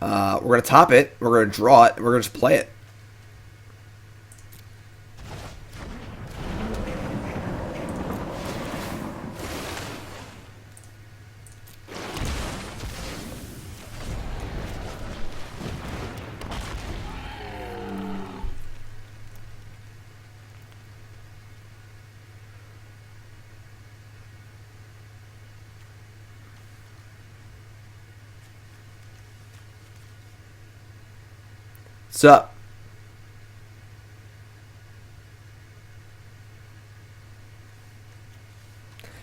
We're going to top it. We're going to draw it. And we're going to just play it. What's up?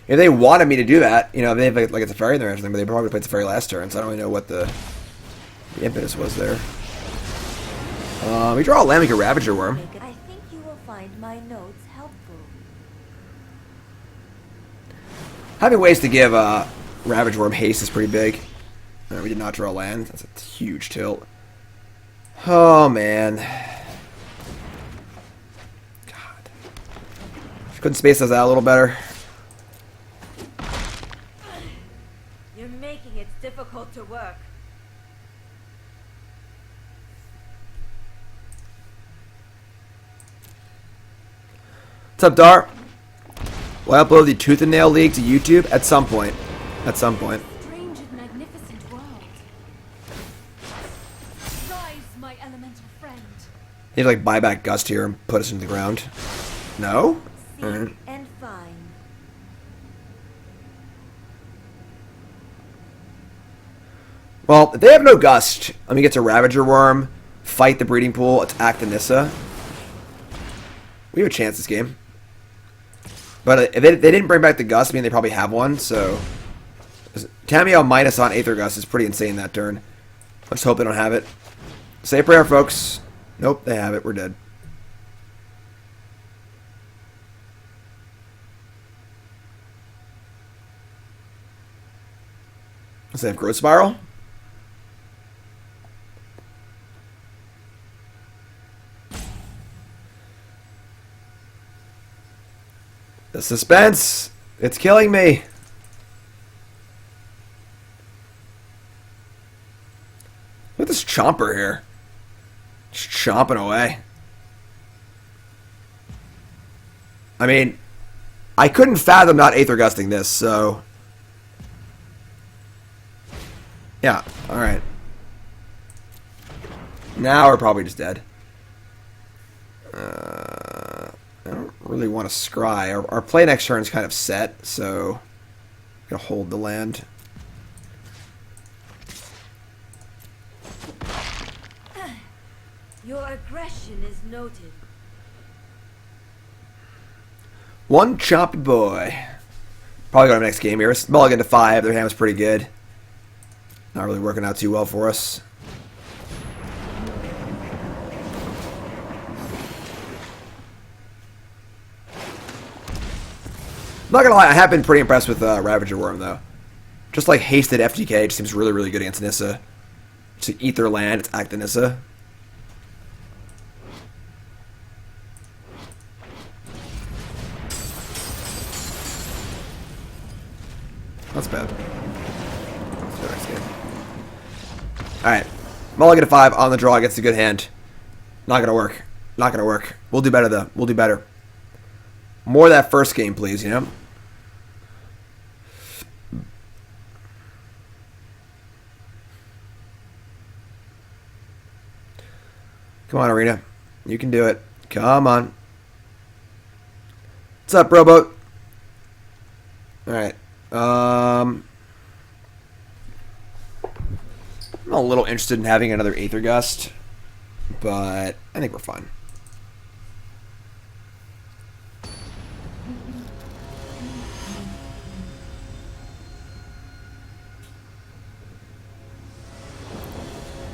If they wanted me to do that, you know, they have like it's a fairy in there or something, but they probably played the fairy last turn, so I don't really know what the impetus was there. We draw a land like a Ravager Wurm. I think you will find my notes helpful. Having ways to give Ravager Wurm haste is pretty big. We did not draw land. That's a huge tilt. Oh, man. God. Couldn't space those out a little better. You're making it difficult to work. What's up, Dar? Will I upload the Tooth and Nail League to YouTube? At some point. At some point. Strange and magnificent world. Rise, my elemental friend. You have to like buy back Gust here and put us into the ground. No? Seek Alright. and find. Well, if they have no Gust, let me get to Ravager Wurm, fight the Breeding Pool, attack the Nissa. We have a chance this game. But if they didn't bring back the Gust, I mean, they probably have one, so... Tamiel minus on Aether Gust is pretty insane that turn. Let's hope they don't have it. Say a prayer, folks. Nope, they have it. We're dead. Does they have Growth Spiral? The suspense! It's killing me! Look at this chomper here. Just chomping away. I mean, I couldn't fathom not Aether Gusting this, so... Yeah, alright. Now we're probably just dead. I don't really want to scry. Our play next turn is kind of set, so... I'm going to hold the land. Your aggression is noted. One choppy boy. Probably go to the next game here. Mulligan to 5. Their hand was pretty good. Not really working out too well for us. Not gonna lie, I have been pretty impressed with Ravager Wurm, though. Just like hasted FTK, just seems really, really good against Nissa. To eat their land, it's act the Nissa. That's bad. Let's go next game. Alright. Mulligan to 5 on the draw against a good hand. Not gonna work. Not gonna work. We'll do better, though. We'll do better. More of that first game, please, you know? Come on, Arena. You can do it. Come on. What's up, Roboat? Alright. I'm a little interested in having another Aether Gust, but I think we're fine.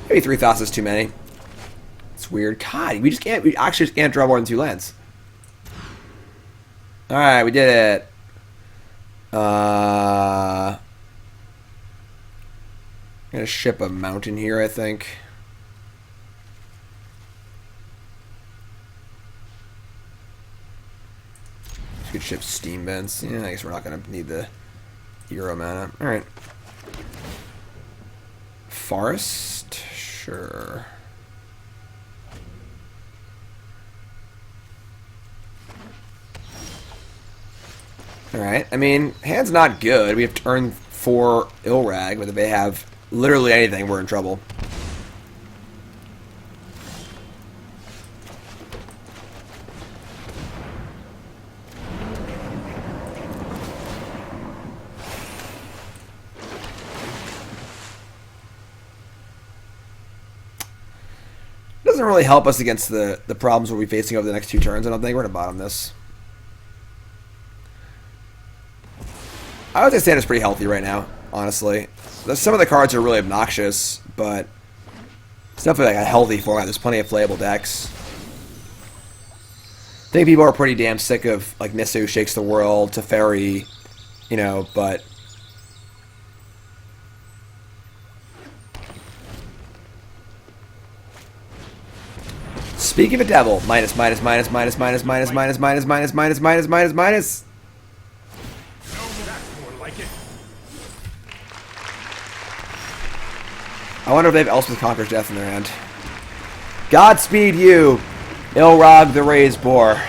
Maybe 3 Thassa is too many. It's weird. God, we actually just can't draw more than 2 lands. Alright, we did it. I'm gonna ship a mountain here, I think. We could ship steam vents. Yeah, I guess we're not gonna need the Euro mana. Alright. Forest? Sure. Alright, I mean, hand's not good. We have turn 4 Ilharg, but if they have literally anything, we're in trouble. Doesn't really help us against the problems we'll be facing over the next 2 turns. I don't think we're going to bottom this. I would say Santa's pretty healthy right now, honestly. Some of the cards are really obnoxious, but it's definitely like a healthy format. There's plenty of playable decks. I think people are pretty damn sick of like Nissa who shakes the world, Teferi, you know, but speaking of the devil, minus. I wonder if they have Elspeth Conquers Death in their hand. Godspeed you, Ilharg the Raze-Boar.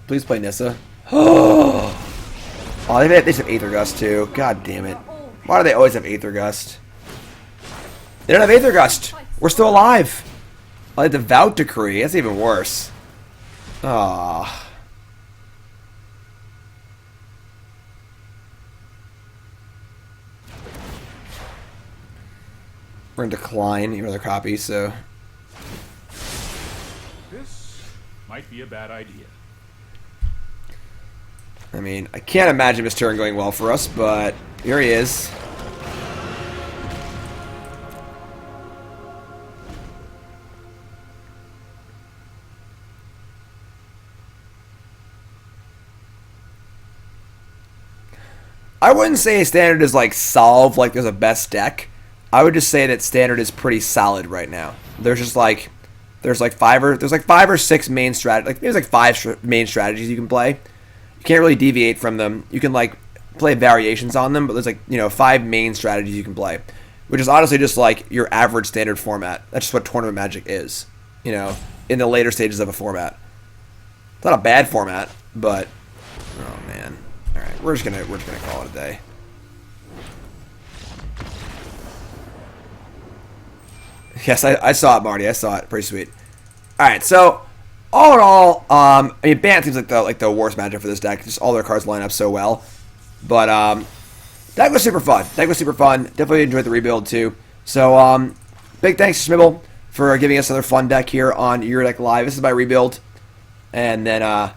Please play Nissa. Oh, they have Aether Gust too. God damn it. Why do they always have Aether Gust? They don't have Aether Gust. We're still alive. I like the Devout Decree. That's even worse. Ah. We're in decline, even though they're copies, so. This might be a bad idea. I mean, I can't imagine this turn going well for us, but here he is. I wouldn't say standard is like solve like there's a best deck. I would just say that standard is pretty solid right now. There's like five or six main there's like five main strategies you can play. You can't really deviate from them. You can like play variations on them, but there's like, you know, five main strategies you can play, which is honestly just like your average standard format. That's just what tournament Magic is, you know, in the later stages of a format. It's not a bad format, but oh man. All right, we're just gonna call it a day. Yes, I saw it, Marty. I saw it. Pretty sweet. All right, so all in all, I mean, Bant seems like the worst matchup for this deck. Just all their cards line up so well, but deck was super fun. Definitely enjoyed the rebuild too. So big thanks to Shmibble for giving us another fun deck here on Your Deck Live. This is my rebuild, and then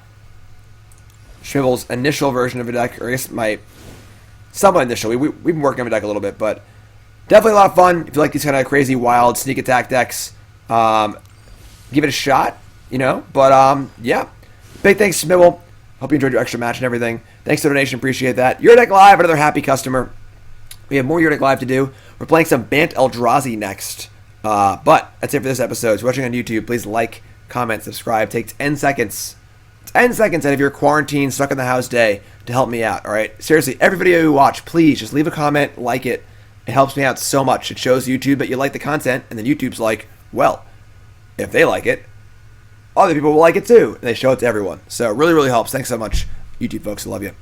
Shmibble's initial version of a deck, or I guess my somewhat initial. We've been working on a deck a little bit, but definitely a lot of fun. If you like these kind of crazy, wild sneak attack decks, give it a shot, you know. But yeah, big thanks to Shmibble. Hope you enjoyed your extra match and everything. Thanks for the donation, appreciate that. Your Deck Live, another happy customer. We have more Your Deck Live to do. We're playing some Bant Eldrazi next. But that's it for this episode. If you're watching on YouTube, please like, comment, subscribe. Take 10 seconds. 10 seconds out of your quarantine, stuck in the house day to help me out, alright? Seriously, every video you watch, please just leave a comment, like it. It helps me out so much. It shows YouTube that you like the content, and then YouTube's like, well, if they like it, other people will like it too. And they show it to everyone. So it really, really helps. Thanks so much, YouTube folks. I love you.